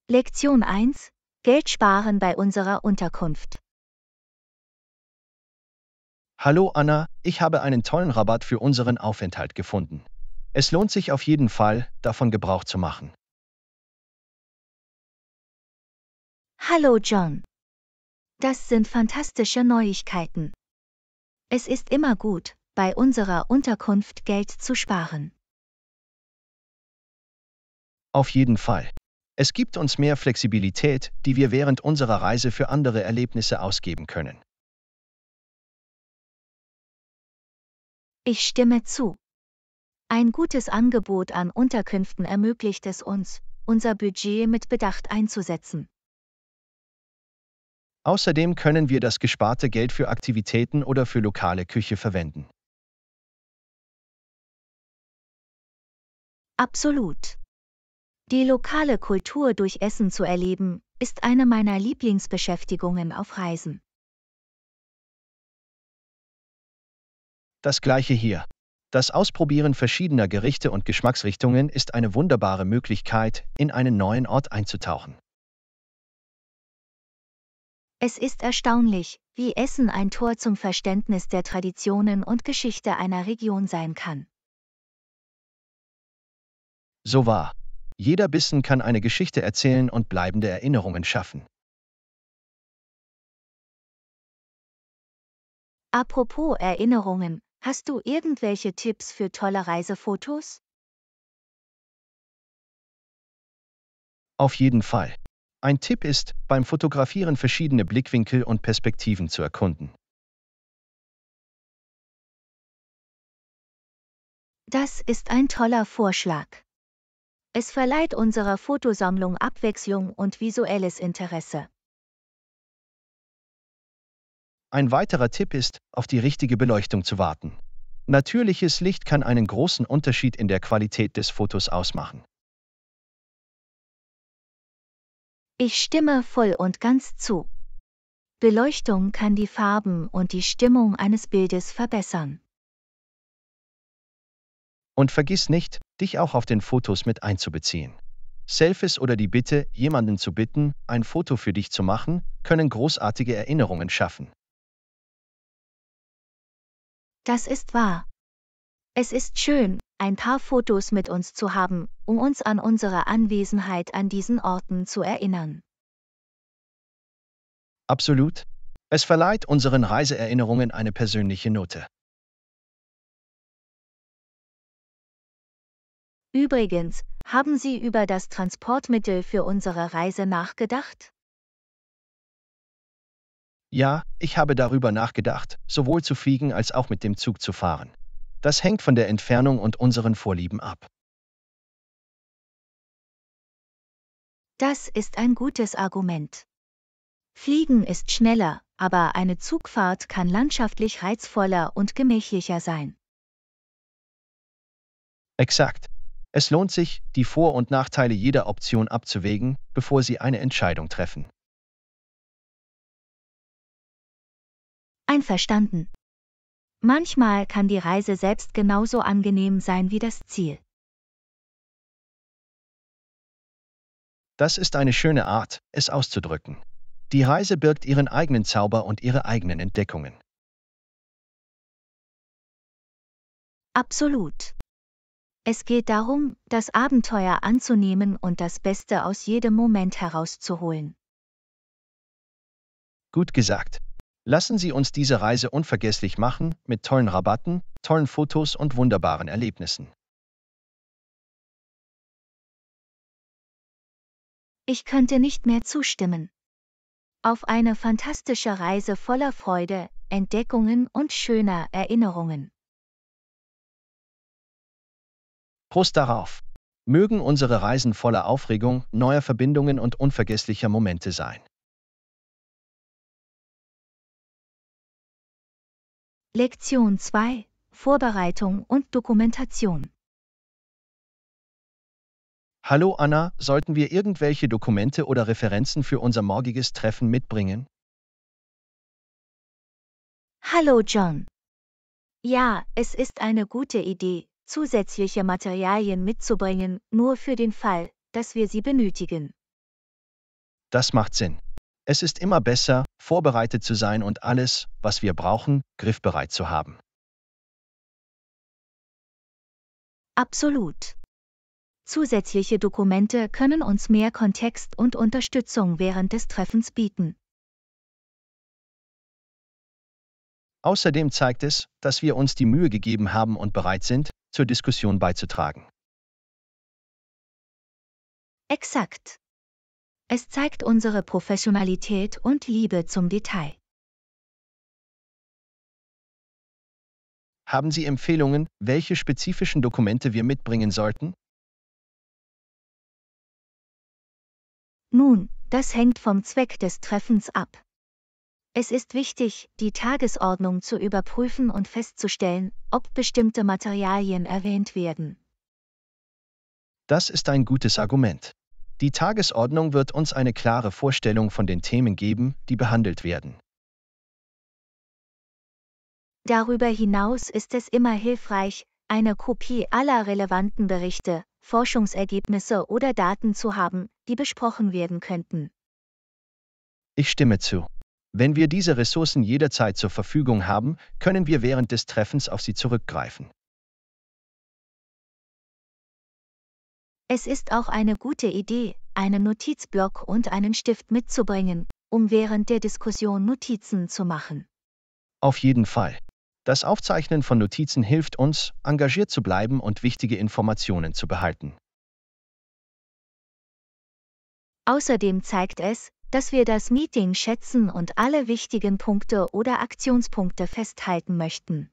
Lektion 1: Geld sparen bei unserer Unterkunft. Hallo Anna, ich habe einen tollen Rabatt für unseren Aufenthalt gefunden. Es lohnt sich auf jeden Fall, davon Gebrauch zu machen. Hallo John. Das sind fantastische Neuigkeiten. Es ist immer gut, bei unserer Unterkunft Geld zu sparen. Auf jeden Fall. Es gibt uns mehr Flexibilität, die wir während unserer Reise für andere Erlebnisse ausgeben können. Ich stimme zu. Ein gutes Angebot an Unterkünften ermöglicht es uns, unser Budget mit Bedacht einzusetzen. Außerdem können wir das gesparte Geld für Aktivitäten oder für lokale Küche verwenden. Absolut. Die lokale Kultur durch Essen zu erleben, ist eine meiner Lieblingsbeschäftigungen auf Reisen. Das gleiche hier. Das Ausprobieren verschiedener Gerichte und Geschmacksrichtungen ist eine wunderbare Möglichkeit, in einen neuen Ort einzutauchen. Es ist erstaunlich, wie Essen ein Tor zum Verständnis der Traditionen und Geschichte einer Region sein kann. So wahr. Jeder Bissen kann eine Geschichte erzählen und bleibende Erinnerungen schaffen. Apropos Erinnerungen, hast du irgendwelche Tipps für tolle Reisefotos? Auf jeden Fall. Ein Tipp ist, beim Fotografieren verschiedene Blickwinkel und Perspektiven zu erkunden. Das ist ein toller Vorschlag. Es verleiht unserer Fotosammlung Abwechslung und visuelles Interesse. Ein weiterer Tipp ist, auf die richtige Beleuchtung zu warten. Natürliches Licht kann einen großen Unterschied in der Qualität des Fotos ausmachen. Ich stimme voll und ganz zu. Beleuchtung kann die Farben und die Stimmung eines Bildes verbessern. Und vergiss nicht, dich auch auf den Fotos mit einzubeziehen. Selfies oder die Bitte, jemanden zu bitten, ein Foto für dich zu machen, können großartige Erinnerungen schaffen. Das ist wahr. Es ist schön, ein paar Fotos mit uns zu haben, um uns an unsere Anwesenheit an diesen Orten zu erinnern. Absolut. Es verleiht unseren Reiseerinnerungen eine persönliche Note. Übrigens, haben Sie über das Transportmittel für unsere Reise nachgedacht? Ja, ich habe darüber nachgedacht, sowohl zu fliegen als auch mit dem Zug zu fahren. Das hängt von der Entfernung und unseren Vorlieben ab. Das ist ein gutes Argument. Fliegen ist schneller, aber eine Zugfahrt kann landschaftlich reizvoller und gemächlicher sein. Exakt. Es lohnt sich, die Vor- und Nachteile jeder Option abzuwägen, bevor Sie eine Entscheidung treffen. Einverstanden. Manchmal kann die Reise selbst genauso angenehm sein wie das Ziel. Das ist eine schöne Art, es auszudrücken. Die Reise birgt ihren eigenen Zauber und ihre eigenen Entdeckungen. Absolut. Es geht darum, das Abenteuer anzunehmen und das Beste aus jedem Moment herauszuholen. Gut gesagt. Lassen Sie uns diese Reise unvergesslich machen, mit tollen Rabatten, tollen Fotos und wunderbaren Erlebnissen. Ich könnte nicht mehr zustimmen. Auf eine fantastische Reise voller Freude, Entdeckungen und schöner Erinnerungen. Prost darauf! Mögen unsere Reisen voller Aufregung, neuer Verbindungen und unvergesslicher Momente sein. Lektion 2: Vorbereitung und Dokumentation. Hallo Anna, sollten wir irgendwelche Dokumente oder Referenzen für unser morgiges Treffen mitbringen? Hallo John. Ja, es ist eine gute Idee, zusätzliche Materialien mitzubringen, nur für den Fall, dass wir sie benötigen. Das macht Sinn. Es ist immer besser, vorbereitet zu sein und alles, was wir brauchen, griffbereit zu haben. Absolut. Zusätzliche Dokumente können uns mehr Kontext und Unterstützung während des Treffens bieten. Außerdem zeigt es, dass wir uns die Mühe gegeben haben und bereit sind, zur Diskussion beizutragen. Exakt. Es zeigt unsere Professionalität und Liebe zum Detail. Haben Sie Empfehlungen, welche spezifischen Dokumente wir mitbringen sollten? Nun, das hängt vom Zweck des Treffens ab. Es ist wichtig, die Tagesordnung zu überprüfen und festzustellen, ob bestimmte Materialien erwähnt werden. Das ist ein gutes Argument. Die Tagesordnung wird uns eine klare Vorstellung von den Themen geben, die behandelt werden. Darüber hinaus ist es immer hilfreich, eine Kopie aller relevanten Berichte, Forschungsergebnisse oder Daten zu haben, die besprochen werden könnten. Ich stimme zu. Wenn wir diese Ressourcen jederzeit zur Verfügung haben, können wir während des Treffens auf sie zurückgreifen. Es ist auch eine gute Idee, einen Notizblock und einen Stift mitzubringen, um während der Diskussion Notizen zu machen. Auf jeden Fall. Das Aufzeichnen von Notizen hilft uns, engagiert zu bleiben und wichtige Informationen zu behalten. Außerdem zeigt es, dass wir das Meeting schätzen und alle wichtigen Punkte oder Aktionspunkte festhalten möchten.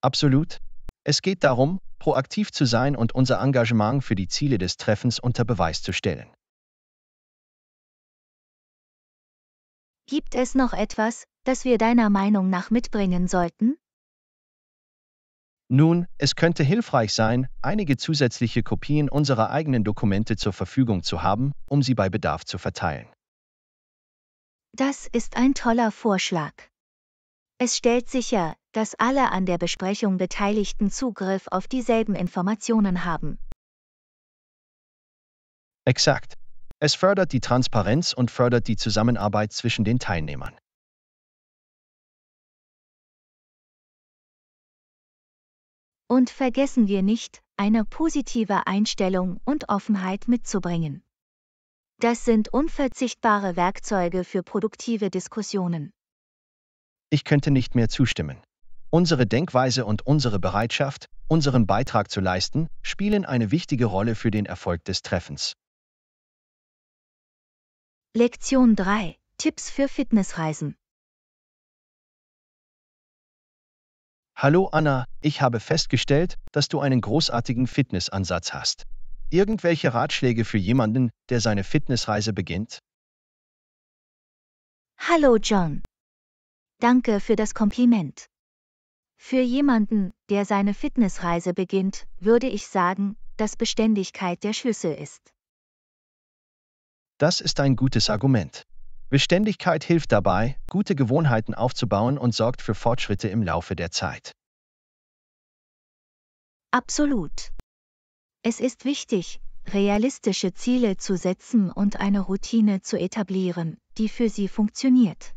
Absolut. Es geht darum, proaktiv zu sein und unser Engagement für die Ziele des Treffens unter Beweis zu stellen. Gibt es noch etwas, das wir deiner Meinung nach mitbringen sollten? Nun, es könnte hilfreich sein, einige zusätzliche Kopien unserer eigenen Dokumente zur Verfügung zu haben, um sie bei Bedarf zu verteilen. Das ist ein toller Vorschlag. Es stellt sicher, dass alle an der Besprechung Beteiligten Zugriff auf dieselben Informationen haben. Exakt. Es fördert die Transparenz und fördert die Zusammenarbeit zwischen den Teilnehmern. Und vergessen wir nicht, eine positive Einstellung und Offenheit mitzubringen. Das sind unverzichtbare Werkzeuge für produktive Diskussionen. Ich könnte nicht mehr zustimmen. Unsere Denkweise und unsere Bereitschaft, unseren Beitrag zu leisten, spielen eine wichtige Rolle für den Erfolg des Treffens. Lektion 3: Tipps für Fitnessreisen. Hallo Anna, ich habe festgestellt, dass du einen großartigen Fitnessansatz hast. Irgendwelche Ratschläge für jemanden, der seine Fitnessreise beginnt? Hallo John. Danke für das Kompliment. Für jemanden, der seine Fitnessreise beginnt, würde ich sagen, dass Beständigkeit der Schlüssel ist. Das ist ein gutes Argument. Beständigkeit hilft dabei, gute Gewohnheiten aufzubauen und sorgt für Fortschritte im Laufe der Zeit. Absolut. Es ist wichtig, realistische Ziele zu setzen und eine Routine zu etablieren, die für Sie funktioniert.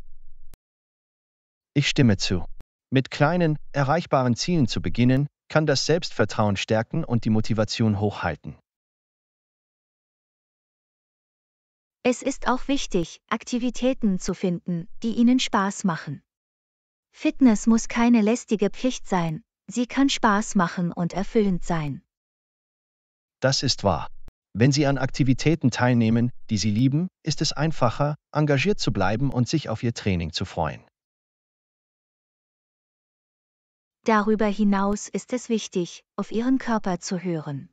Ich stimme zu. Mit kleinen, erreichbaren Zielen zu beginnen, kann das Selbstvertrauen stärken und die Motivation hochhalten. Es ist auch wichtig, Aktivitäten zu finden, die Ihnen Spaß machen. Fitness muss keine lästige Pflicht sein, sie kann Spaß machen und erfüllend sein. Das ist wahr. Wenn Sie an Aktivitäten teilnehmen, die Sie lieben, ist es einfacher, engagiert zu bleiben und sich auf Ihr Training zu freuen. Darüber hinaus ist es wichtig, auf Ihren Körper zu hören.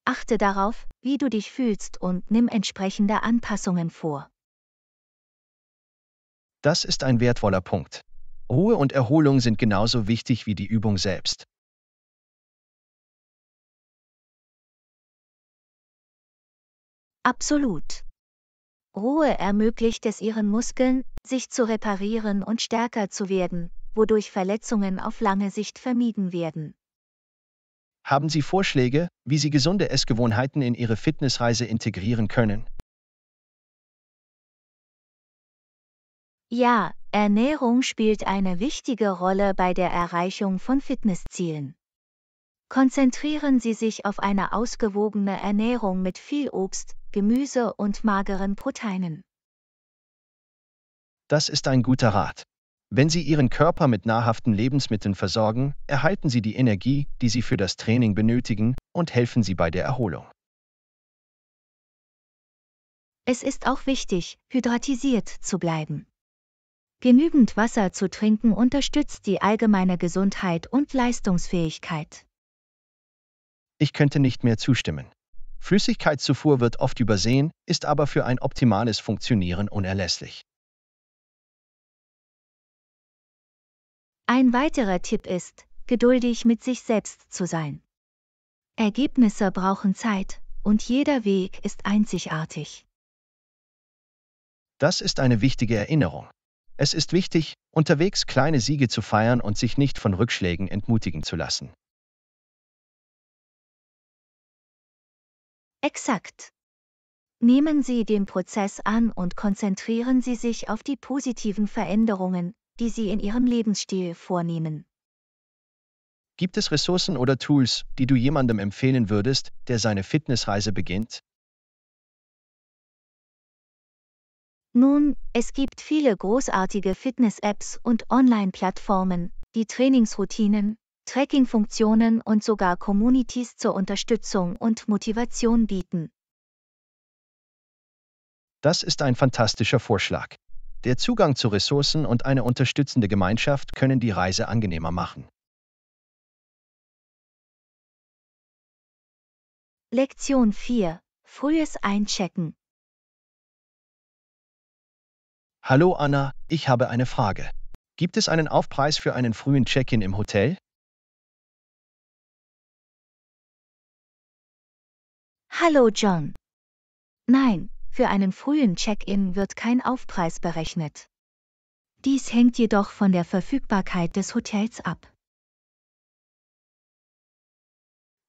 Achte darauf, wie du dich fühlst und nimm entsprechende Anpassungen vor. Das ist ein wertvoller Punkt. Ruhe und Erholung sind genauso wichtig wie die Übung selbst. Absolut. Ruhe ermöglicht es Ihren Muskeln, sich zu reparieren und stärker zu werden, wodurch Verletzungen auf lange Sicht vermieden werden. Haben Sie Vorschläge, wie Sie gesunde Essgewohnheiten in Ihre Fitnessreise integrieren können? Ja, Ernährung spielt eine wichtige Rolle bei der Erreichung von Fitnesszielen. Konzentrieren Sie sich auf eine ausgewogene Ernährung mit viel Obst, Gemüse und mageren Proteinen. Das ist ein guter Rat. Wenn Sie Ihren Körper mit nahrhaften Lebensmitteln versorgen, erhalten Sie die Energie, die Sie für das Training benötigen, und helfen Sie bei der Erholung. Es ist auch wichtig, hydratisiert zu bleiben. Genügend Wasser zu trinken unterstützt die allgemeine Gesundheit und Leistungsfähigkeit. Ich könnte nicht mehr zustimmen. Flüssigkeitszufuhr wird oft übersehen, ist aber für ein optimales Funktionieren unerlässlich. Ein weiterer Tipp ist, geduldig mit sich selbst zu sein. Ergebnisse brauchen Zeit, und jeder Weg ist einzigartig. Das ist eine wichtige Erinnerung. Es ist wichtig, unterwegs kleine Siege zu feiern und sich nicht von Rückschlägen entmutigen zu lassen. Exakt. Nehmen Sie den Prozess an und konzentrieren Sie sich auf die positiven Veränderungen, die Sie in Ihrem Lebensstil vornehmen. Gibt es Ressourcen oder Tools, die du jemandem empfehlen würdest, der seine Fitnessreise beginnt? Nun, es gibt viele großartige Fitness-Apps und Online-Plattformen, die Trainingsroutinen, Tracking-Funktionen und sogar Communities zur Unterstützung und Motivation bieten. Das ist ein fantastischer Vorschlag. Der Zugang zu Ressourcen und eine unterstützende Gemeinschaft können die Reise angenehmer machen. Lektion 4. Frühes Einchecken. Hallo Anna, ich habe eine Frage. Gibt es einen Aufpreis für einen frühen Check-in im Hotel? Hallo John. Nein, für einen frühen Check-in wird kein Aufpreis berechnet. Dies hängt jedoch von der Verfügbarkeit des Hotels ab.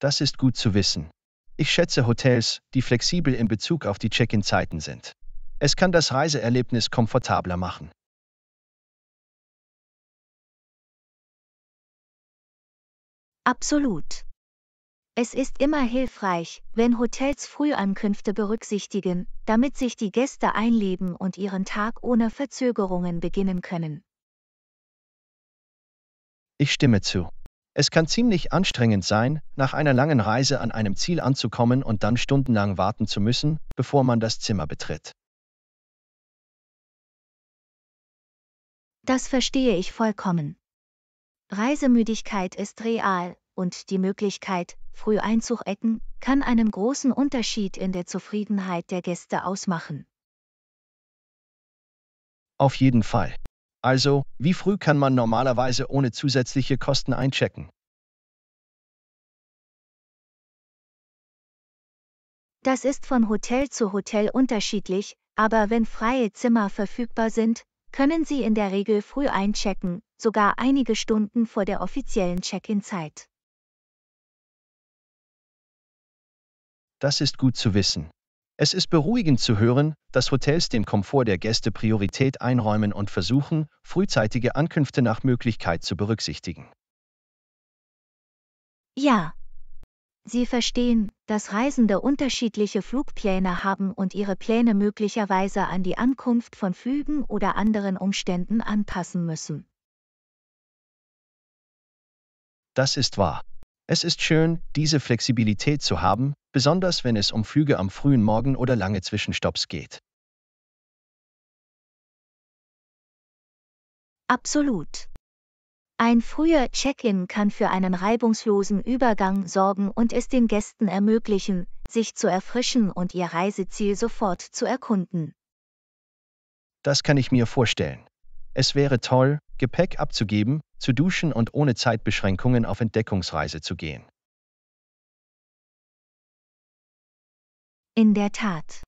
Das ist gut zu wissen. Ich schätze Hotels, die flexibel in Bezug auf die Check-in-Zeiten sind. Es kann das Reiseerlebnis komfortabler machen. Absolut. Es ist immer hilfreich, wenn Hotels Frühankünfte berücksichtigen, damit sich die Gäste einleben und ihren Tag ohne Verzögerungen beginnen können. Ich stimme zu. Es kann ziemlich anstrengend sein, nach einer langen Reise an einem Ziel anzukommen und dann stundenlang warten zu müssen, bevor man das Zimmer betritt. Das verstehe ich vollkommen. Reisemüdigkeit ist real, und die Möglichkeit, früh einzuchecken, kann einen großen Unterschied in der Zufriedenheit der Gäste ausmachen. Auf jeden Fall. Also, wie früh kann man normalerweise ohne zusätzliche Kosten einchecken? Das ist von Hotel zu Hotel unterschiedlich, aber wenn freie Zimmer verfügbar sind, können Sie in der Regel früh einchecken, sogar einige Stunden vor der offiziellen Check-in-Zeit. Das ist gut zu wissen. Es ist beruhigend zu hören, dass Hotels dem Komfort der Gäste Priorität einräumen und versuchen, frühzeitige Ankünfte nach Möglichkeit zu berücksichtigen. Ja, Sie verstehen, dass Reisende unterschiedliche Flugpläne haben und ihre Pläne möglicherweise an die Ankunft von Flügen oder anderen Umständen anpassen müssen. Das ist wahr. Es ist schön, diese Flexibilität zu haben, besonders wenn es um Flüge am frühen Morgen oder lange Zwischenstopps geht. Absolut. Ein früher Check-in kann für einen reibungslosen Übergang sorgen und es den Gästen ermöglichen, sich zu erfrischen und ihr Reiseziel sofort zu erkunden. Das kann ich mir vorstellen. Es wäre toll, Gepäck abzugeben, zu duschen und ohne Zeitbeschränkungen auf Entdeckungsreise zu gehen. In der Tat.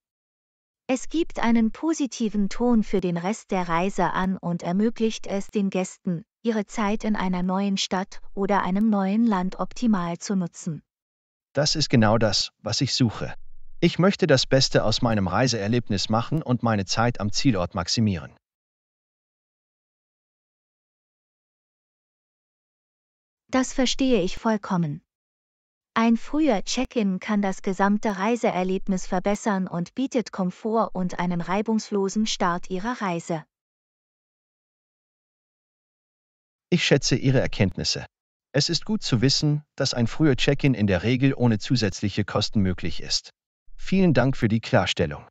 Es gibt einen positiven Ton für den Rest der Reise an und ermöglicht es den Gästen, ihre Zeit in einer neuen Stadt oder einem neuen Land optimal zu nutzen. Das ist genau das, was ich suche. Ich möchte das Beste aus meinem Reiseerlebnis machen und meine Zeit am Zielort maximieren. Das verstehe ich vollkommen. Ein früher Check-in kann das gesamte Reiseerlebnis verbessern und bietet Komfort und einen reibungslosen Start Ihrer Reise. Ich schätze Ihre Erkenntnisse. Es ist gut zu wissen, dass ein früher Check-in in der Regel ohne zusätzliche Kosten möglich ist. Vielen Dank für die Klarstellung.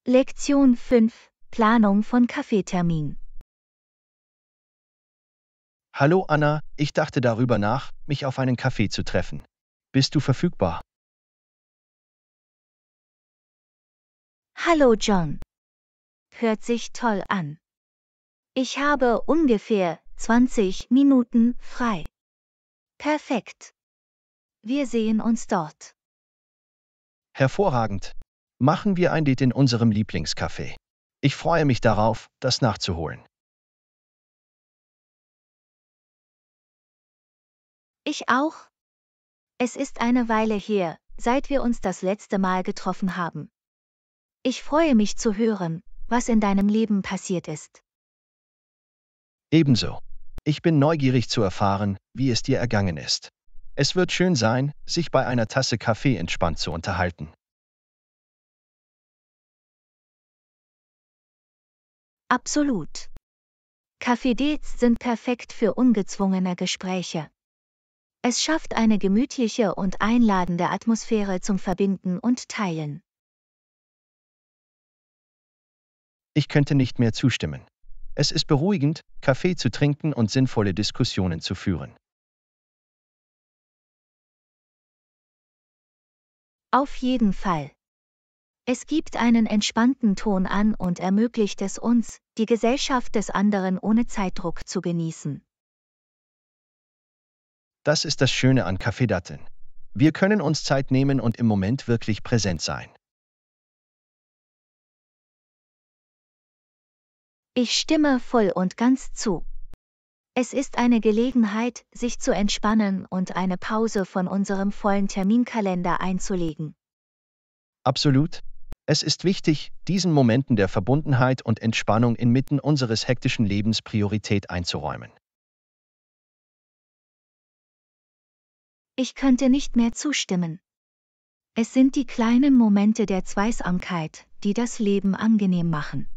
Lektion 5: Planung von Kaffeetermin. Hallo Anna, ich dachte darüber nach, mich auf einen Kaffee zu treffen. Bist du verfügbar? Hallo John. Hört sich toll an. Ich habe ungefähr 20 Minuten frei. Perfekt. Wir sehen uns dort. Hervorragend. Machen wir ein Date in unserem Lieblingscafé. Ich freue mich darauf, das nachzuholen. Ich auch. Es ist eine Weile her, seit wir uns das letzte Mal getroffen haben. Ich freue mich zu hören, was in deinem Leben passiert ist. Ebenso. Ich bin neugierig zu erfahren, wie es dir ergangen ist. Es wird schön sein, sich bei einer Tasse Kaffee entspannt zu unterhalten. Absolut. Kaffee-Dates sind perfekt für ungezwungene Gespräche. Es schafft eine gemütliche und einladende Atmosphäre zum Verbinden und Teilen. Ich könnte nicht mehr zustimmen. Es ist beruhigend, Kaffee zu trinken und sinnvolle Diskussionen zu führen. Auf jeden Fall. Es gibt einen entspannten Ton an und ermöglicht es uns, die Gesellschaft des anderen ohne Zeitdruck zu genießen. Das ist das Schöne an Kaffeedatteln. Wir können uns Zeit nehmen und im Moment wirklich präsent sein. Ich stimme voll und ganz zu. Es ist eine Gelegenheit, sich zu entspannen und eine Pause von unserem vollen Terminkalender einzulegen. Absolut. Es ist wichtig, diesen Momenten der Verbundenheit und Entspannung inmitten unseres hektischen Lebens Priorität einzuräumen. Ich könnte nicht mehr zustimmen. Es sind die kleinen Momente der Zweisamkeit, die das Leben angenehm machen.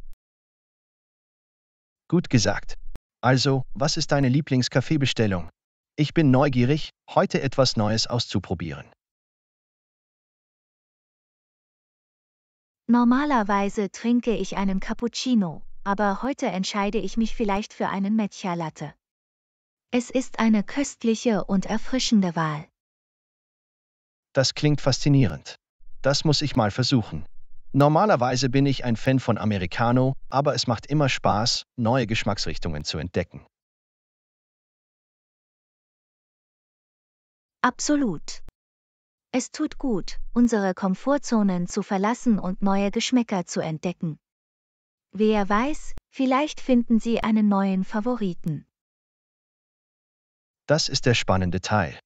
Gut gesagt. Also, was ist deine Lieblingskaffeebestellung? Ich bin neugierig, heute etwas Neues auszuprobieren. Normalerweise trinke ich einen Cappuccino, aber heute entscheide ich mich vielleicht für einen Matcha Latte. Es ist eine köstliche und erfrischende Wahl. Das klingt faszinierend. Das muss ich mal versuchen. Normalerweise bin ich ein Fan von Americano, aber es macht immer Spaß, neue Geschmacksrichtungen zu entdecken. Absolut. Es tut gut, unsere Komfortzonen zu verlassen und neue Geschmäcker zu entdecken. Wer weiß, vielleicht finden Sie einen neuen Favoriten. Das ist der spannende Teil.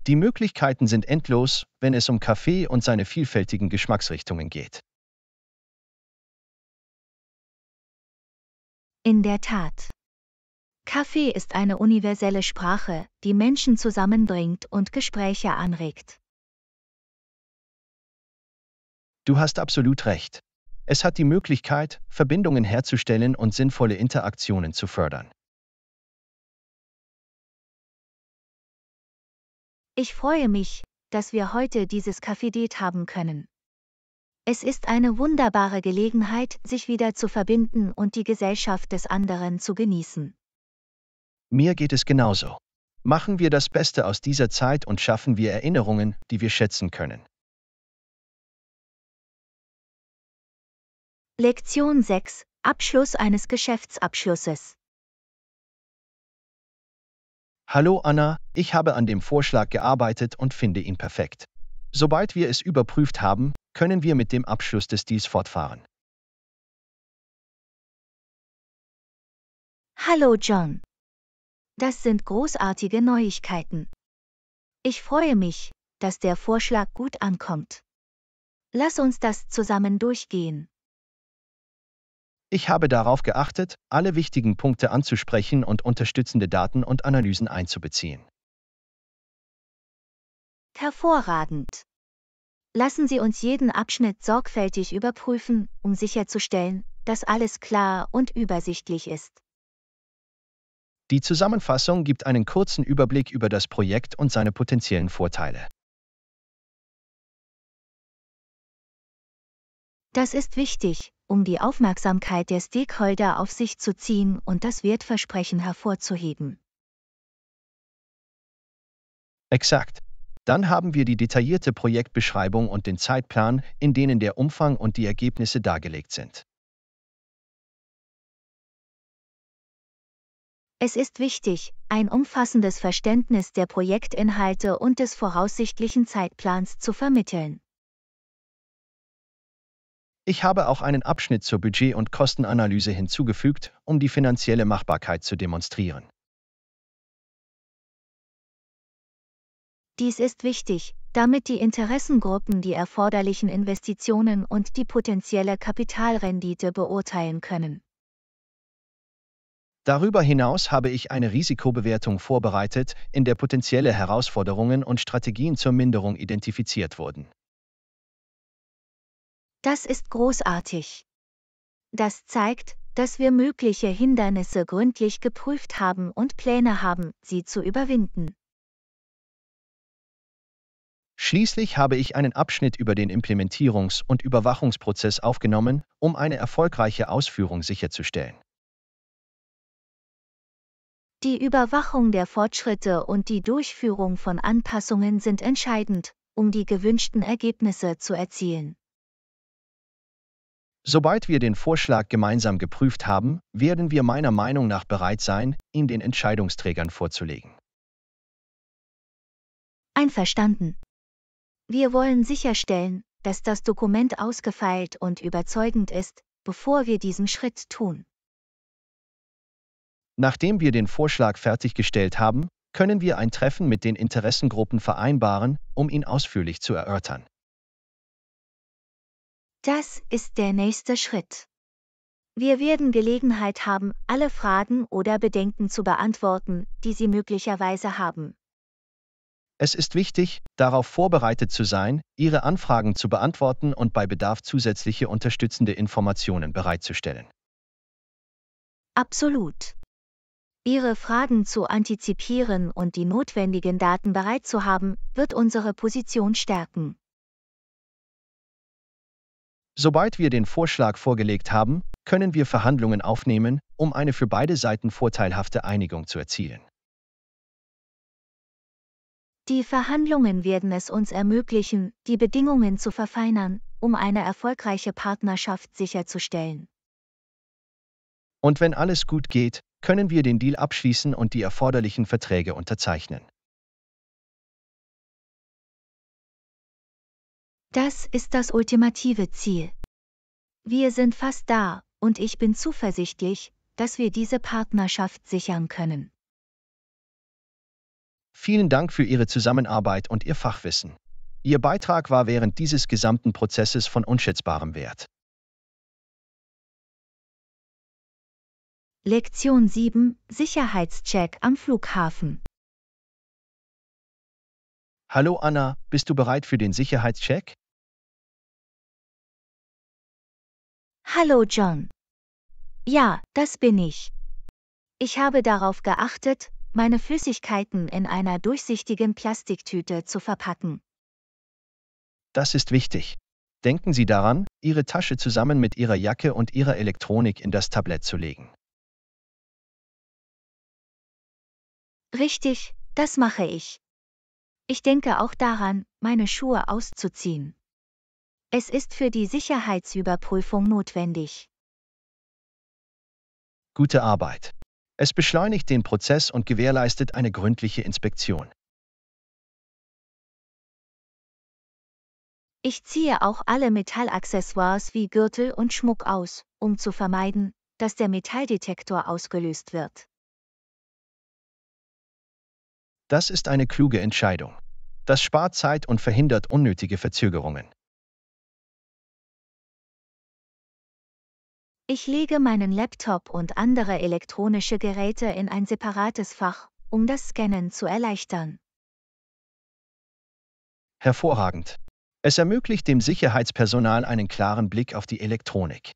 Die Möglichkeiten sind endlos, wenn es um Kaffee und seine vielfältigen Geschmacksrichtungen geht. In der Tat. Kaffee ist eine universelle Sprache, die Menschen zusammenbringt und Gespräche anregt. Du hast absolut recht. Es hat die Möglichkeit, Verbindungen herzustellen und sinnvolle Interaktionen zu fördern. Ich freue mich, dass wir heute dieses Kaffee-Date haben können. Es ist eine wunderbare Gelegenheit, sich wieder zu verbinden und die Gesellschaft des anderen zu genießen. Mir geht es genauso. Machen wir das Beste aus dieser Zeit und schaffen wir Erinnerungen, die wir schätzen können. Lektion 6: Abschluss eines Geschäftsabschlusses. Hallo Anna, ich habe an dem Vorschlag gearbeitet und finde ihn perfekt. Sobald wir es überprüft haben, können wir mit dem Abschluss des Deals fortfahren. Hallo John. Das sind großartige Neuigkeiten. Ich freue mich, dass der Vorschlag gut ankommt. Lass uns das zusammen durchgehen. Ich habe darauf geachtet, alle wichtigen Punkte anzusprechen und unterstützende Daten und Analysen einzubeziehen. Hervorragend. Lassen Sie uns jeden Abschnitt sorgfältig überprüfen, um sicherzustellen, dass alles klar und übersichtlich ist. Die Zusammenfassung gibt einen kurzen Überblick über das Projekt und seine potenziellen Vorteile. Das ist wichtig, um die Aufmerksamkeit der Stakeholder auf sich zu ziehen und das Wertversprechen hervorzuheben. Exakt. Dann haben wir die detaillierte Projektbeschreibung und den Zeitplan, in denen der Umfang und die Ergebnisse dargelegt sind. Es ist wichtig, ein umfassendes Verständnis der Projektinhalte und des voraussichtlichen Zeitplans zu vermitteln. Ich habe auch einen Abschnitt zur Budget- und Kostenanalyse hinzugefügt, um die finanzielle Machbarkeit zu demonstrieren. Dies ist wichtig, damit die Interessengruppen die erforderlichen Investitionen und die potenzielle Kapitalrendite beurteilen können. Darüber hinaus habe ich eine Risikobewertung vorbereitet, in der potenzielle Herausforderungen und Strategien zur Minderung identifiziert wurden. Das ist großartig. Das zeigt, dass wir mögliche Hindernisse gründlich geprüft haben und Pläne haben, sie zu überwinden. Schließlich habe ich einen Abschnitt über den Implementierungs- und Überwachungsprozess aufgenommen, um eine erfolgreiche Ausführung sicherzustellen. Die Überwachung der Fortschritte und die Durchführung von Anpassungen sind entscheidend, um die gewünschten Ergebnisse zu erzielen. Sobald wir den Vorschlag gemeinsam geprüft haben, werden wir meiner Meinung nach bereit sein, ihn den Entscheidungsträgern vorzulegen. Einverstanden. Wir wollen sicherstellen, dass das Dokument ausgefeilt und überzeugend ist, bevor wir diesen Schritt tun. Nachdem wir den Vorschlag fertiggestellt haben, können wir ein Treffen mit den Interessengruppen vereinbaren, um ihn ausführlich zu erörtern. Das ist der nächste Schritt. Wir werden Gelegenheit haben, alle Fragen oder Bedenken zu beantworten, die Sie möglicherweise haben. Es ist wichtig, darauf vorbereitet zu sein, Ihre Anfragen zu beantworten und bei Bedarf zusätzliche unterstützende Informationen bereitzustellen. Absolut. Ihre Fragen zu antizipieren und die notwendigen Daten bereit zu haben, wird unsere Position stärken. Sobald wir den Vorschlag vorgelegt haben, können wir Verhandlungen aufnehmen, um eine für beide Seiten vorteilhafte Einigung zu erzielen. Die Verhandlungen werden es uns ermöglichen, die Bedingungen zu verfeinern, um eine erfolgreiche Partnerschaft sicherzustellen. Und wenn alles gut geht, können wir den Deal abschließen und die erforderlichen Verträge unterzeichnen. Das ist das ultimative Ziel. Wir sind fast da, und ich bin zuversichtlich, dass wir diese Partnerschaft sichern können. Vielen Dank für Ihre Zusammenarbeit und Ihr Fachwissen. Ihr Beitrag war während dieses gesamten Prozesses von unschätzbarem Wert. Lektion 7: Sicherheitscheck am Flughafen. Hallo Anna, bist du bereit für den Sicherheitscheck? Hallo John. Ja, das bin ich. Ich habe darauf geachtet, meine Flüssigkeiten in einer durchsichtigen Plastiktüte zu verpacken. Das ist wichtig. Denken Sie daran, Ihre Tasche zusammen mit Ihrer Jacke und Ihrer Elektronik in das Tablett zu legen. Richtig, das mache ich. Ich denke auch daran, meine Schuhe auszuziehen. Es ist für die Sicherheitsüberprüfung notwendig. Gute Arbeit. Es beschleunigt den Prozess und gewährleistet eine gründliche Inspektion. Ich ziehe auch alle Metallaccessoires wie Gürtel und Schmuck aus, um zu vermeiden, dass der Metalldetektor ausgelöst wird. Das ist eine kluge Entscheidung. Das spart Zeit und verhindert unnötige Verzögerungen. Ich lege meinen Laptop und andere elektronische Geräte in ein separates Fach, um das Scannen zu erleichtern. Hervorragend. Es ermöglicht dem Sicherheitspersonal einen klaren Blick auf die Elektronik.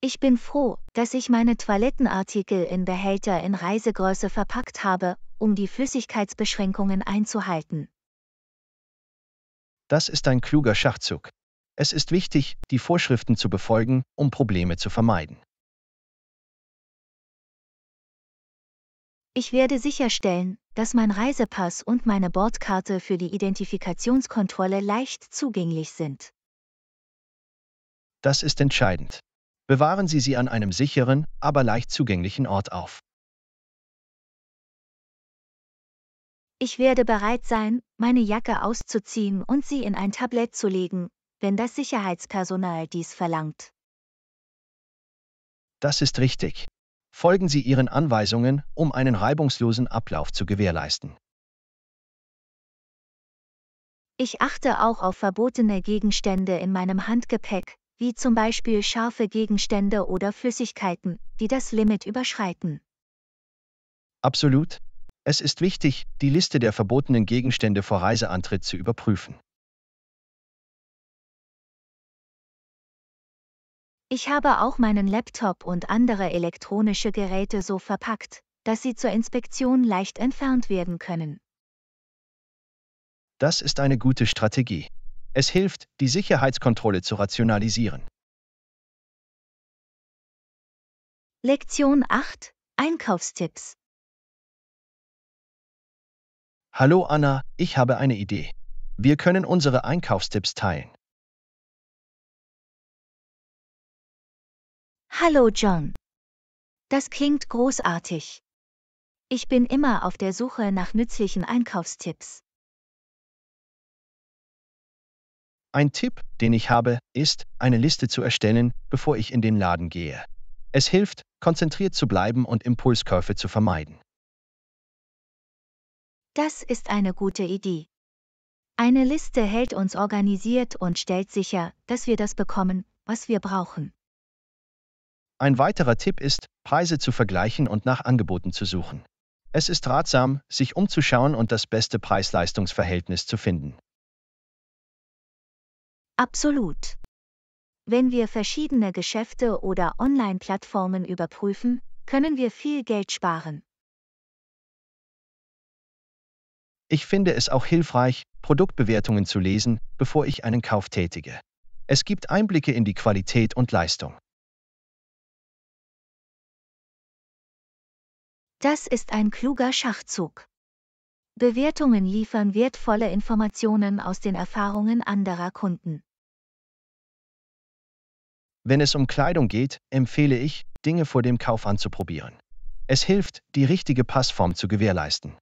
Ich bin froh, dass ich meine Toilettenartikel in Behälter in Reisegröße verpackt habe, um die Flüssigkeitsbeschränkungen einzuhalten. Das ist ein kluger Schachzug. Es ist wichtig, die Vorschriften zu befolgen, um Probleme zu vermeiden. Ich werde sicherstellen, dass mein Reisepass und meine Bordkarte für die Identifikationskontrolle leicht zugänglich sind. Das ist entscheidend. Bewahren Sie sie an einem sicheren, aber leicht zugänglichen Ort auf. Ich werde bereit sein, meine Jacke auszuziehen und sie in ein Tablett zu legen, wenn das Sicherheitspersonal dies verlangt. Das ist richtig. Folgen Sie Ihren Anweisungen, um einen reibungslosen Ablauf zu gewährleisten. Ich achte auch auf verbotene Gegenstände in meinem Handgepäck, wie zum Beispiel scharfe Gegenstände oder Flüssigkeiten, die das Limit überschreiten. Absolut. Es ist wichtig, die Liste der verbotenen Gegenstände vor Reiseantritt zu überprüfen. Ich habe auch meinen Laptop und andere elektronische Geräte so verpackt, dass sie zur Inspektion leicht entfernt werden können. Das ist eine gute Strategie. Es hilft, die Sicherheitskontrolle zu rationalisieren. Lektion 8: Einkaufstipps. Hallo Anna, ich habe eine Idee. Wir können unsere Einkaufstipps teilen. Hallo John. Das klingt großartig. Ich bin immer auf der Suche nach nützlichen Einkaufstipps. Ein Tipp, den ich habe, ist, eine Liste zu erstellen, bevor ich in den Laden gehe. Es hilft, konzentriert zu bleiben und Impulskäufe zu vermeiden. Das ist eine gute Idee. Eine Liste hält uns organisiert und stellt sicher, dass wir das bekommen, was wir brauchen. Ein weiterer Tipp ist, Preise zu vergleichen und nach Angeboten zu suchen. Es ist ratsam, sich umzuschauen und das beste Preis-Leistungs-Verhältnis zu finden. Absolut. Wenn wir verschiedene Geschäfte oder Online-Plattformen überprüfen, können wir viel Geld sparen. Ich finde es auch hilfreich, Produktbewertungen zu lesen, bevor ich einen Kauf tätige. Es gibt Einblicke in die Qualität und Leistung. Das ist ein kluger Schachzug. Bewertungen liefern wertvolle Informationen aus den Erfahrungen anderer Kunden. Wenn es um Kleidung geht, empfehle ich, Dinge vor dem Kauf anzuprobieren. Es hilft, die richtige Passform zu gewährleisten.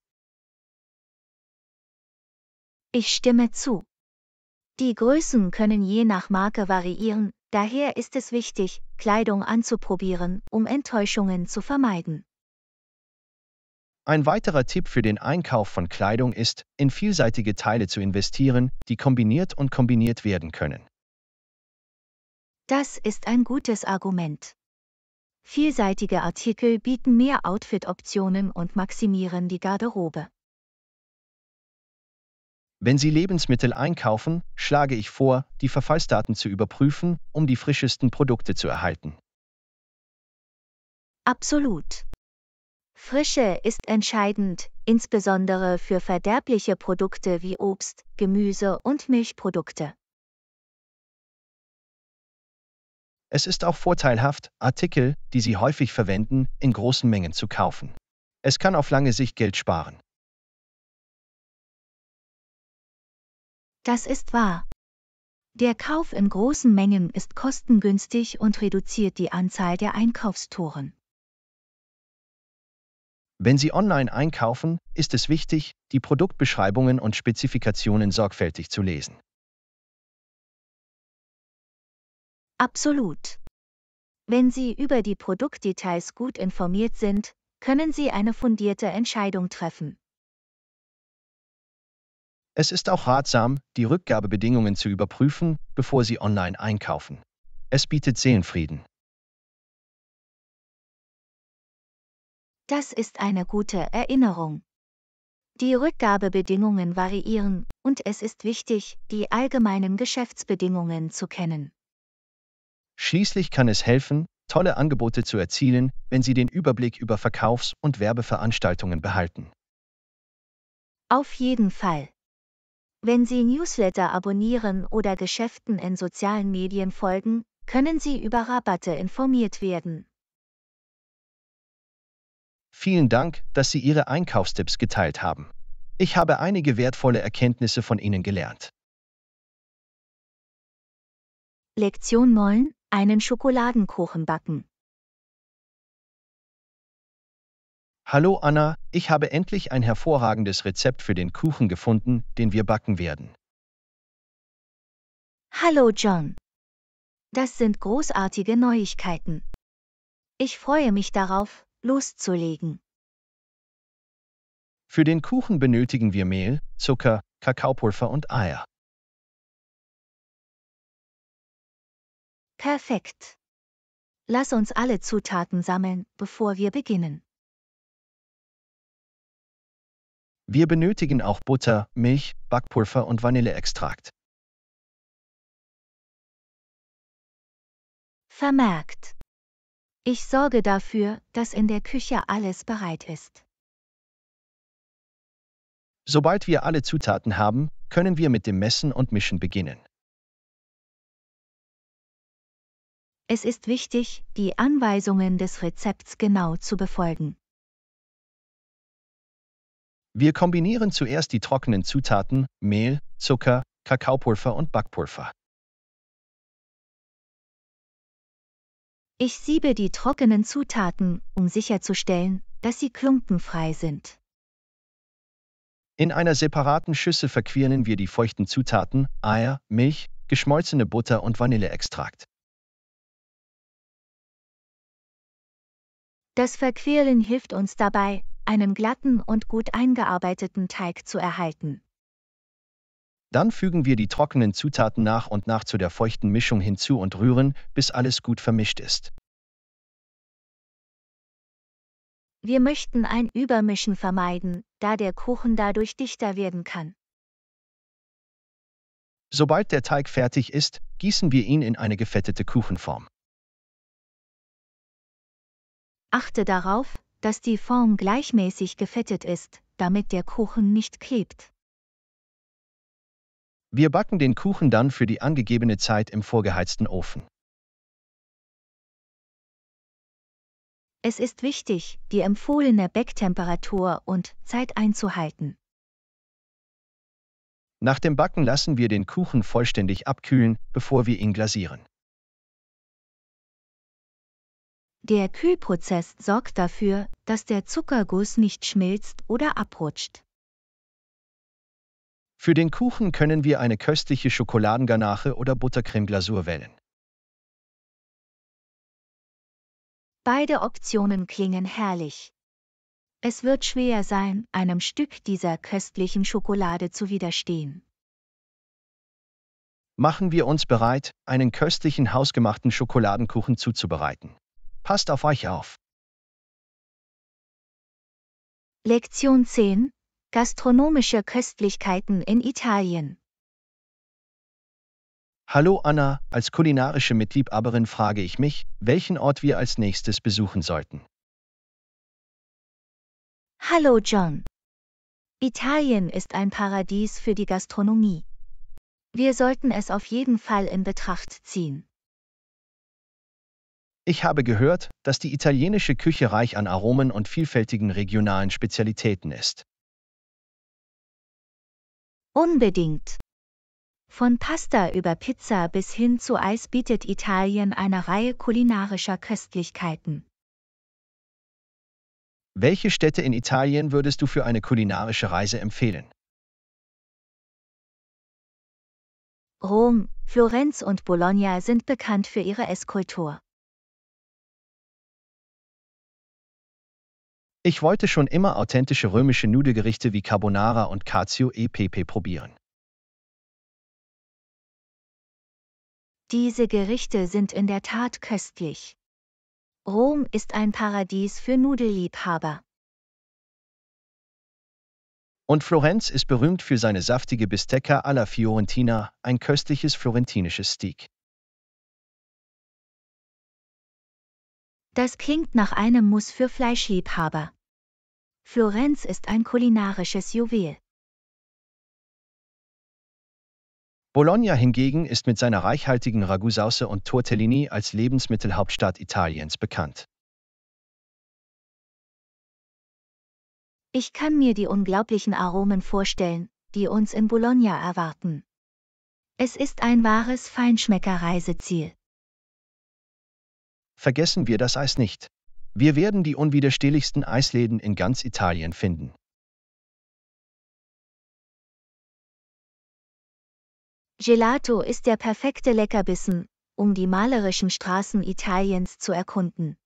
Ich stimme zu. Die Größen können je nach Marke variieren, daher ist es wichtig, Kleidung anzuprobieren, um Enttäuschungen zu vermeiden. Ein weiterer Tipp für den Einkauf von Kleidung ist, in vielseitige Teile zu investieren, die kombiniert werden können. Das ist ein gutes Argument. Vielseitige Artikel bieten mehr Outfit-Optionen und maximieren die Garderobe. Wenn Sie Lebensmittel einkaufen, schlage ich vor, die Verfallsdaten zu überprüfen, um die frischesten Produkte zu erhalten. Absolut. Frische ist entscheidend, insbesondere für verderbliche Produkte wie Obst, Gemüse und Milchprodukte. Es ist auch vorteilhaft, Artikel, die Sie häufig verwenden, in großen Mengen zu kaufen. Es kann auf lange Sicht Geld sparen. Das ist wahr. Der Kauf in großen Mengen ist kostengünstig und reduziert die Anzahl der Einkaufstouren. Wenn Sie online einkaufen, ist es wichtig, die Produktbeschreibungen und Spezifikationen sorgfältig zu lesen. Absolut. Wenn Sie über die Produktdetails gut informiert sind, können Sie eine fundierte Entscheidung treffen. Es ist auch ratsam, die Rückgabebedingungen zu überprüfen, bevor Sie online einkaufen. Es bietet Seelenfrieden. Das ist eine gute Erinnerung. Die Rückgabebedingungen variieren, und es ist wichtig, die allgemeinen Geschäftsbedingungen zu kennen. Schließlich kann es helfen, tolle Angebote zu erzielen, wenn Sie den Überblick über Verkaufs- und Werbeveranstaltungen behalten. Auf jeden Fall. Wenn Sie Newsletter abonnieren oder Geschäften in sozialen Medien folgen, können Sie über Rabatte informiert werden. Vielen Dank, dass Sie Ihre Einkaufstipps geteilt haben. Ich habe einige wertvolle Erkenntnisse von Ihnen gelernt. Lektion 9: Einen Schokoladenkuchen backen. Hallo Anna, ich habe endlich ein hervorragendes Rezept für den Kuchen gefunden, den wir backen werden. Hallo John. Das sind großartige Neuigkeiten. Ich freue mich darauf, loszulegen. Für den Kuchen benötigen wir Mehl, Zucker, Kakaopulver und Eier. Perfekt. Lass uns alle Zutaten sammeln, bevor wir beginnen. Wir benötigen auch Butter, Milch, Backpulver und Vanilleextrakt. Vermerkt. Ich sorge dafür, dass in der Küche alles bereit ist. Sobald wir alle Zutaten haben, können wir mit dem Messen und Mischen beginnen. Es ist wichtig, die Anweisungen des Rezepts genau zu befolgen. Wir kombinieren zuerst die trockenen Zutaten, Mehl, Zucker, Kakaopulver und Backpulver. Ich siebe die trockenen Zutaten, um sicherzustellen, dass sie klumpenfrei sind. In einer separaten Schüssel verquirlen wir die feuchten Zutaten, Eier, Milch, geschmolzene Butter und Vanilleextrakt. Das Verquirlen hilft uns dabei, einen glatten und gut eingearbeiteten Teig zu erhalten. Dann fügen wir die trockenen Zutaten nach und nach zu der feuchten Mischung hinzu und rühren, bis alles gut vermischt ist. Wir möchten ein Übermischen vermeiden, da der Kuchen dadurch dichter werden kann. Sobald der Teig fertig ist, gießen wir ihn in eine gefettete Kuchenform. Achte darauf, dass die Form gleichmäßig gefettet ist, damit der Kuchen nicht klebt. Wir backen den Kuchen dann für die angegebene Zeit im vorgeheizten Ofen. Es ist wichtig, die empfohlene Backtemperatur und Zeit einzuhalten. Nach dem Backen lassen wir den Kuchen vollständig abkühlen, bevor wir ihn glasieren. Der Kühlprozess sorgt dafür, dass der Zuckerguss nicht schmilzt oder abrutscht. Für den Kuchen können wir eine köstliche Schokoladenganache oder Buttercreme-Glasur wählen. Beide Optionen klingen herrlich. Es wird schwer sein, einem Stück dieser köstlichen Schokolade zu widerstehen. Machen wir uns bereit, einen köstlichen hausgemachten Schokoladenkuchen zuzubereiten. Passt auf euch auf. Lektion 10: Gastronomische Köstlichkeiten in Italien. Hallo Anna, als kulinarische Mitliebhaberin frage ich mich, welchen Ort wir als nächstes besuchen sollten. Hallo John. Italien ist ein Paradies für die Gastronomie. Wir sollten es auf jeden Fall in Betracht ziehen. Ich habe gehört, dass die italienische Küche reich an Aromen und vielfältigen regionalen Spezialitäten ist. Unbedingt. Von Pasta über Pizza bis hin zu Eis bietet Italien eine Reihe kulinarischer Köstlichkeiten. Welche Städte in Italien würdest du für eine kulinarische Reise empfehlen? Rom, Florenz und Bologna sind bekannt für ihre Esskultur. Ich wollte schon immer authentische römische Nudelgerichte wie Carbonara und Cacio e Pepe probieren. Diese Gerichte sind in der Tat köstlich. Rom ist ein Paradies für Nudelliebhaber. Und Florenz ist berühmt für seine saftige Bistecca alla Fiorentina, ein köstliches florentinisches Steak. Das klingt nach einem Muss für Fleischliebhaber. Florenz ist ein kulinarisches Juwel. Bologna hingegen ist mit seiner reichhaltigen Ragù-Sauce und Tortellini als Lebensmittelhauptstadt Italiens bekannt. Ich kann mir die unglaublichen Aromen vorstellen, die uns in Bologna erwarten. Es ist ein wahres Feinschmecker-Reiseziel. Vergessen wir das Eis nicht. Wir werden die unwiderstehlichsten Eisläden in ganz Italien finden. Gelato ist der perfekte Leckerbissen, um die malerischen Straßen Italiens zu erkunden.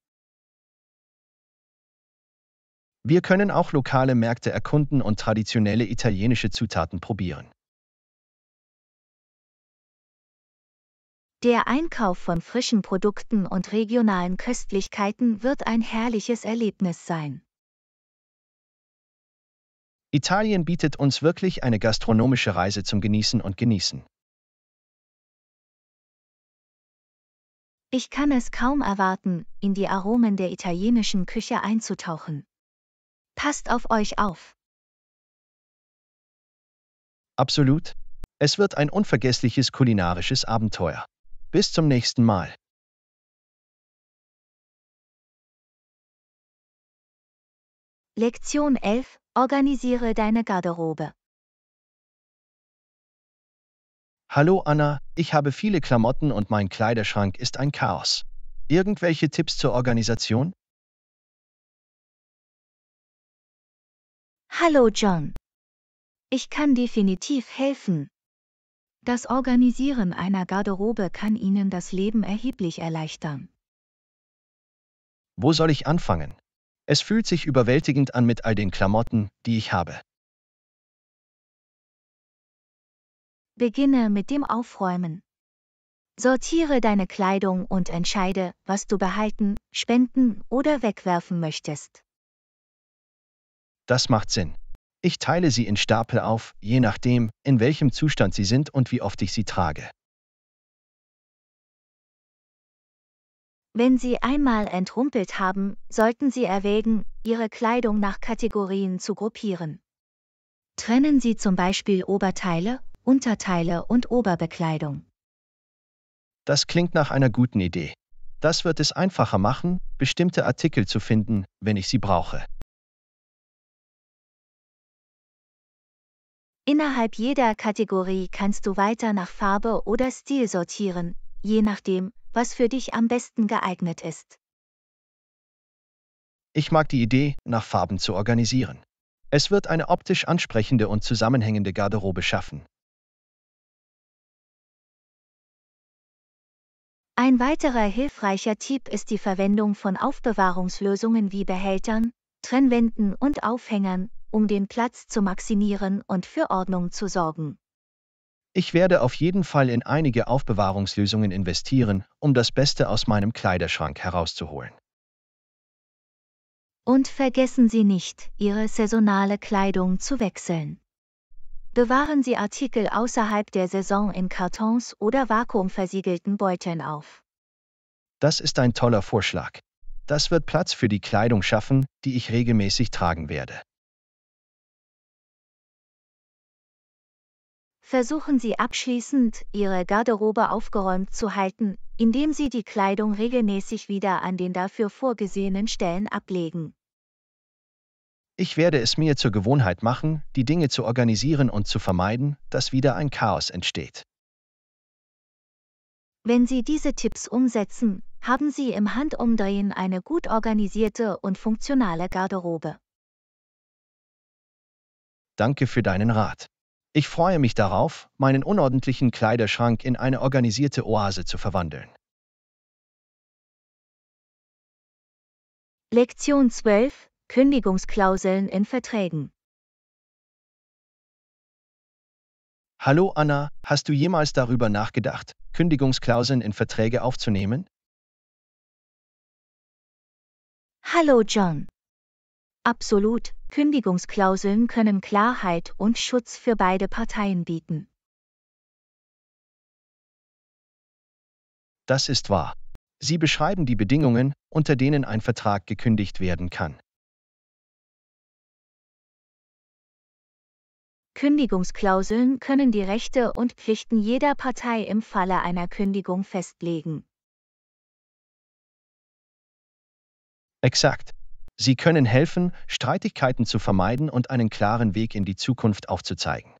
Wir können auch lokale Märkte erkunden und traditionelle italienische Zutaten probieren. Der Einkauf von frischen Produkten und regionalen Köstlichkeiten wird ein herrliches Erlebnis sein. Italien bietet uns wirklich eine gastronomische Reise zum Genießen und Genießen. Ich kann es kaum erwarten, in die Aromen der italienischen Küche einzutauchen. Passt auf euch auf! Absolut. Es wird ein unvergessliches kulinarisches Abenteuer. Bis zum nächsten Mal. Lektion 11: Organisiere deine Garderobe. Hallo Anna, ich habe viele Klamotten und mein Kleiderschrank ist ein Chaos. Irgendwelche Tipps zur Organisation? Hallo John. Ich kann definitiv helfen. Das Organisieren einer Garderobe kann Ihnen das Leben erheblich erleichtern. Wo soll ich anfangen? Es fühlt sich überwältigend an mit all den Klamotten, die ich habe. Beginne mit dem Aufräumen. Sortiere deine Kleidung und entscheide, was du behalten, spenden oder wegwerfen möchtest. Das macht Sinn. Ich teile sie in Stapel auf, je nachdem, in welchem Zustand sie sind und wie oft ich sie trage. Wenn Sie einmal entrumpelt haben, sollten Sie erwägen, Ihre Kleidung nach Kategorien zu gruppieren. Trennen Sie zum Beispiel Oberteile, Unterteile und Oberbekleidung. Das klingt nach einer guten Idee. Das wird es einfacher machen, bestimmte Artikel zu finden, wenn ich sie brauche. Innerhalb jeder Kategorie kannst du weiter nach Farbe oder Stil sortieren, je nachdem, was für dich am besten geeignet ist. Ich mag die Idee, nach Farben zu organisieren. Es wird eine optisch ansprechende und zusammenhängende Garderobe schaffen. Ein weiterer hilfreicher Tipp ist die Verwendung von Aufbewahrungslösungen wie Behältern, Trennwänden und Aufhängern, um den Platz zu maximieren und für Ordnung zu sorgen. Ich werde auf jeden Fall in einige Aufbewahrungslösungen investieren, um das Beste aus meinem Kleiderschrank herauszuholen. Und vergessen Sie nicht, Ihre saisonale Kleidung zu wechseln. Bewahren Sie Artikel außerhalb der Saison in Kartons oder vakuumversiegelten Beuteln auf. Das ist ein toller Vorschlag. Das wird Platz für die Kleidung schaffen, die ich regelmäßig tragen werde. Versuchen Sie abschließend, Ihre Garderobe aufgeräumt zu halten, indem Sie die Kleidung regelmäßig wieder an den dafür vorgesehenen Stellen ablegen. Ich werde es mir zur Gewohnheit machen, die Dinge zu organisieren und zu vermeiden, dass wieder ein Chaos entsteht. Wenn Sie diese Tipps umsetzen, haben Sie im Handumdrehen eine gut organisierte und funktionale Garderobe. Danke für deinen Rat. Ich freue mich darauf, meinen unordentlichen Kleiderschrank in eine organisierte Oase zu verwandeln. Lektion 12: Kündigungsklauseln in Verträgen. Hallo Anna, hast du jemals darüber nachgedacht, Kündigungsklauseln in Verträge aufzunehmen? Hallo John. Absolut, Kündigungsklauseln können Klarheit und Schutz für beide Parteien bieten. Das ist wahr. Sie beschreiben die Bedingungen, unter denen ein Vertrag gekündigt werden kann. Kündigungsklauseln können die Rechte und Pflichten jeder Partei im Falle einer Kündigung festlegen. Exakt. Sie können helfen, Streitigkeiten zu vermeiden und einen klaren Weg in die Zukunft aufzuzeigen.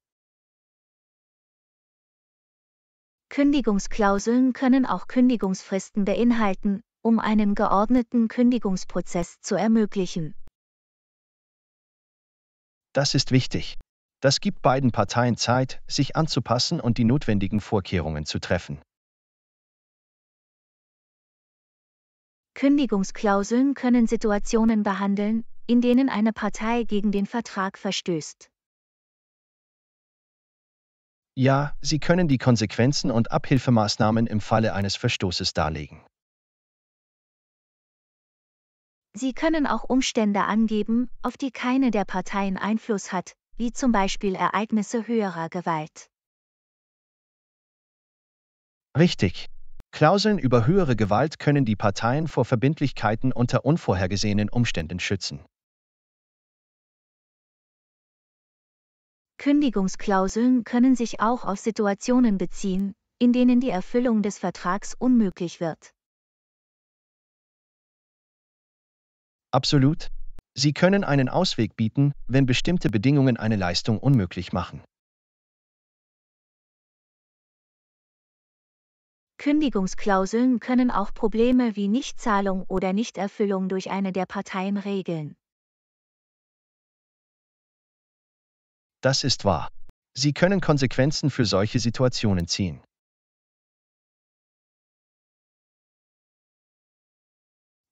Kündigungsklauseln können auch Kündigungsfristen beinhalten, um einen geordneten Kündigungsprozess zu ermöglichen. Das ist wichtig. Das gibt beiden Parteien Zeit, sich anzupassen und die notwendigen Vorkehrungen zu treffen. Kündigungsklauseln können Situationen behandeln, in denen eine Partei gegen den Vertrag verstößt. Ja, Sie können die Konsequenzen und Abhilfemaßnahmen im Falle eines Verstoßes darlegen. Sie können auch Umstände angeben, auf die keine der Parteien Einfluss hat, wie zum Beispiel Ereignisse höherer Gewalt. Richtig. Klauseln über höhere Gewalt können die Parteien vor Verbindlichkeiten unter unvorhergesehenen Umständen schützen. Kündigungsklauseln können sich auch auf Situationen beziehen, in denen die Erfüllung des Vertrags unmöglich wird. Absolut. Sie können einen Ausweg bieten, wenn bestimmte Bedingungen eine Leistung unmöglich machen. Kündigungsklauseln können auch Probleme wie Nichtzahlung oder Nichterfüllung durch eine der Parteien regeln. Das ist wahr. Sie können Konsequenzen für solche Situationen ziehen.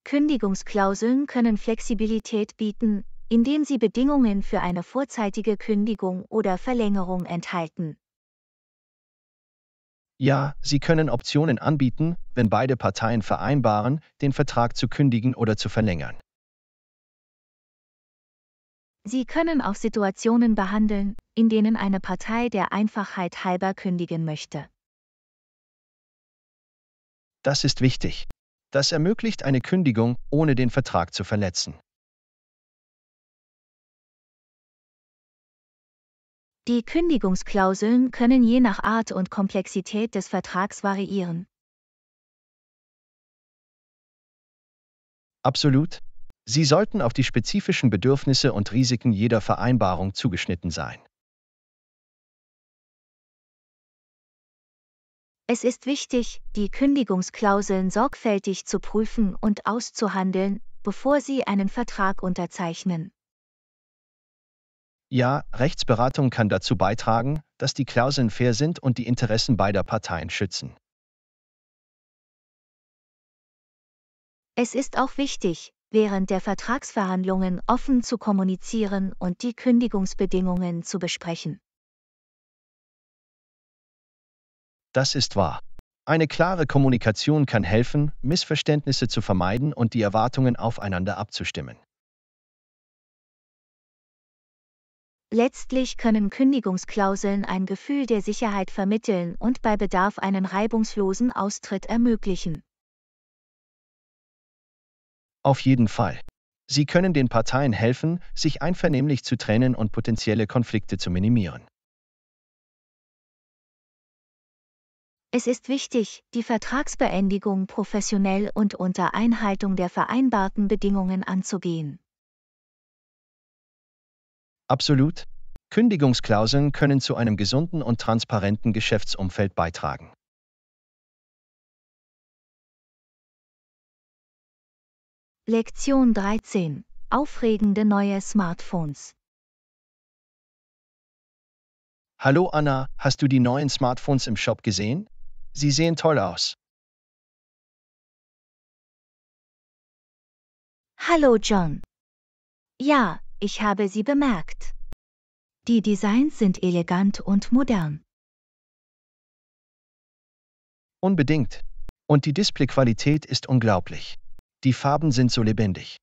Kündigungsklauseln können Flexibilität bieten, indem sie Bedingungen für eine vorzeitige Kündigung oder Verlängerung enthalten. Ja, Sie können Optionen anbieten, wenn beide Parteien vereinbaren, den Vertrag zu kündigen oder zu verlängern. Sie können auch Situationen behandeln, in denen eine Partei der Einfachheit halber kündigen möchte. Das ist wichtig. Das ermöglicht eine Kündigung, ohne den Vertrag zu verletzen. Die Kündigungsklauseln können je nach Art und Komplexität des Vertrags variieren. Absolut. Sie sollten auf die spezifischen Bedürfnisse und Risiken jeder Vereinbarung zugeschnitten sein. Es ist wichtig, die Kündigungsklauseln sorgfältig zu prüfen und auszuhandeln, bevor Sie einen Vertrag unterzeichnen. Ja, Rechtsberatung kann dazu beitragen, dass die Klauseln fair sind und die Interessen beider Parteien schützen. Es ist auch wichtig, während der Vertragsverhandlungen offen zu kommunizieren und die Kündigungsbedingungen zu besprechen. Das ist wahr. Eine klare Kommunikation kann helfen, Missverständnisse zu vermeiden und die Erwartungen aufeinander abzustimmen. Letztlich können Kündigungsklauseln ein Gefühl der Sicherheit vermitteln und bei Bedarf einen reibungslosen Austritt ermöglichen. Auf jeden Fall. Sie können den Parteien helfen, sich einvernehmlich zu trennen und potenzielle Konflikte zu minimieren. Es ist wichtig, die Vertragsbeendigung professionell und unter Einhaltung der vereinbarten Bedingungen anzugehen. Absolut. Kündigungsklauseln können zu einem gesunden und transparenten Geschäftsumfeld beitragen. Lektion 13. Aufregende neue Smartphones. Hallo Anna, hast du die neuen Smartphones im Shop gesehen? Sie sehen toll aus. Hallo John. Ja, ich habe sie bemerkt. Die Designs sind elegant und modern. Unbedingt. Und die Displayqualität ist unglaublich. Die Farben sind so lebendig.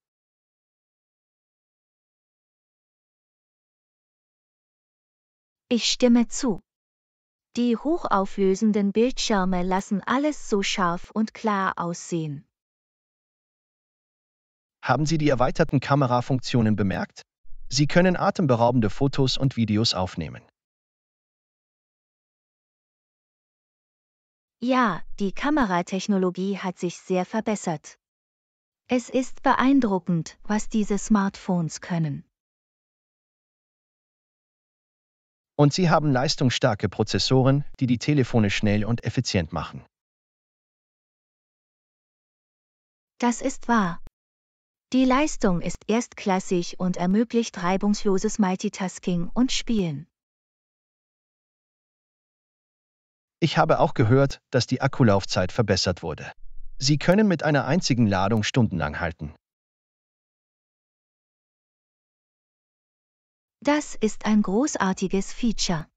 Ich stimme zu. Die hochauflösenden Bildschirme lassen alles so scharf und klar aussehen. Haben Sie die erweiterten Kamerafunktionen bemerkt? Sie können atemberaubende Fotos und Videos aufnehmen. Ja, die Kameratechnologie hat sich sehr verbessert. Es ist beeindruckend, was diese Smartphones können. Und sie haben leistungsstarke Prozessoren, die die Telefone schnell und effizient machen. Das ist wahr. Die Leistung ist erstklassig und ermöglicht reibungsloses Multitasking und Spielen. Ich habe auch gehört, dass die Akkulaufzeit verbessert wurde. Sie können mit einer einzigen Ladung stundenlang halten. Das ist ein großartiges Feature.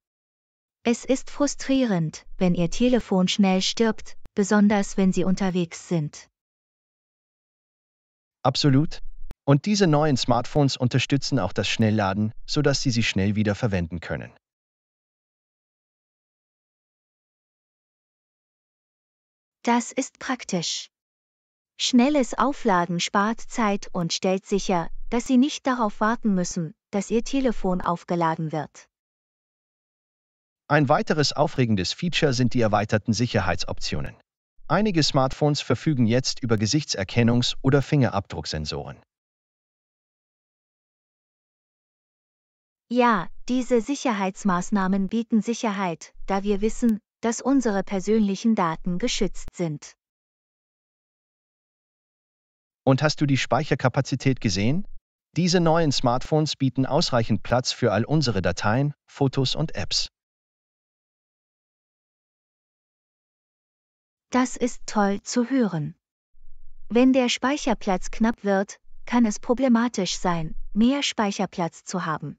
Es ist frustrierend, wenn Ihr Telefon schnell stirbt, besonders wenn Sie unterwegs sind. Absolut. Und diese neuen Smartphones unterstützen auch das Schnellladen, sodass Sie sie schnell wieder verwenden können. Das ist praktisch. Schnelles Aufladen spart Zeit und stellt sicher, dass Sie nicht darauf warten müssen, dass Ihr Telefon aufgeladen wird. Ein weiteres aufregendes Feature sind die erweiterten Sicherheitsoptionen. Einige Smartphones verfügen jetzt über Gesichtserkennungs- oder Fingerabdrucksensoren. Ja, diese Sicherheitsmaßnahmen bieten Sicherheit, da wir wissen, dass unsere persönlichen Daten geschützt sind. Und hast du die Speicherkapazität gesehen? Diese neuen Smartphones bieten ausreichend Platz für all unsere Dateien, Fotos und Apps. Das ist toll zu hören. Wenn der Speicherplatz knapp wird, kann es problematisch sein, mehr Speicherplatz zu haben.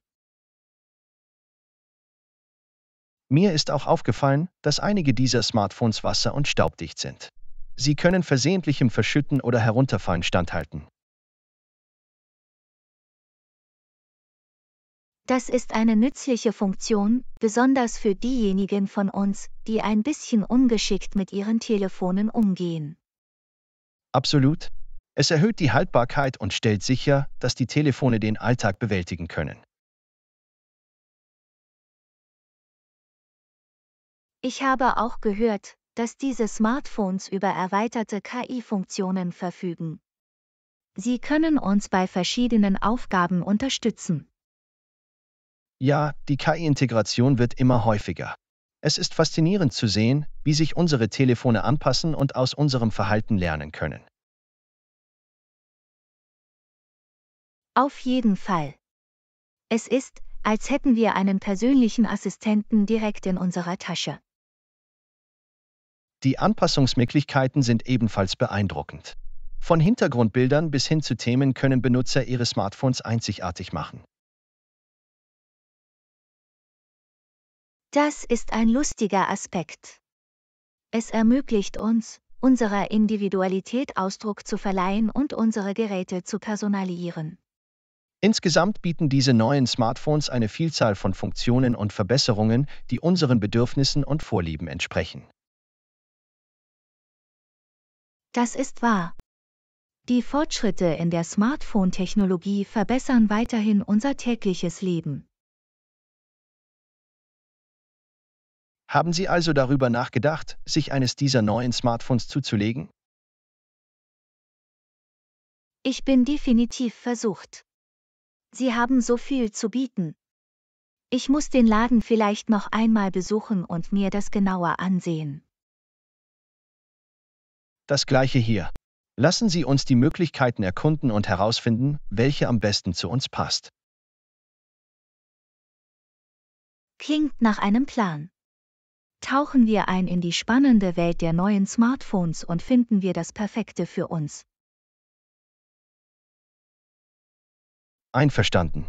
Mir ist auch aufgefallen, dass einige dieser Smartphones wasser- und staubdicht sind. Sie können versehentlichem Verschütten oder Herunterfallen standhalten. Das ist eine nützliche Funktion, besonders für diejenigen von uns, die ein bisschen ungeschickt mit ihren Telefonen umgehen. Absolut. Es erhöht die Haltbarkeit und stellt sicher, dass die Telefone den Alltag bewältigen können. Ich habe auch gehört, dass diese Smartphones über erweiterte KI-Funktionen verfügen. Sie können uns bei verschiedenen Aufgaben unterstützen. Ja, die KI-Integration wird immer häufiger. Es ist faszinierend zu sehen, wie sich unsere Telefone anpassen und aus unserem Verhalten lernen können. Auf jeden Fall. Es ist, als hätten wir einen persönlichen Assistenten direkt in unserer Tasche. Die Anpassungsmöglichkeiten sind ebenfalls beeindruckend. Von Hintergrundbildern bis hin zu Themen können Benutzer ihre Smartphones einzigartig machen. Das ist ein lustiger Aspekt. Es ermöglicht uns, unserer Individualität Ausdruck zu verleihen und unsere Geräte zu personalisieren. Insgesamt bieten diese neuen Smartphones eine Vielzahl von Funktionen und Verbesserungen, die unseren Bedürfnissen und Vorlieben entsprechen. Das ist wahr. Die Fortschritte in der Smartphone-Technologie verbessern weiterhin unser tägliches Leben. Haben Sie also darüber nachgedacht, sich eines dieser neuen Smartphones zuzulegen? Ich bin definitiv versucht. Sie haben so viel zu bieten. Ich muss den Laden vielleicht noch einmal besuchen und mir das genauer ansehen. Das gleiche hier. Lassen Sie uns die Möglichkeiten erkunden und herausfinden, welche am besten zu uns passt. Klingt nach einem Plan. Tauchen wir ein in die spannende Welt der neuen Smartphones und finden wir das Perfekte für uns. Einverstanden.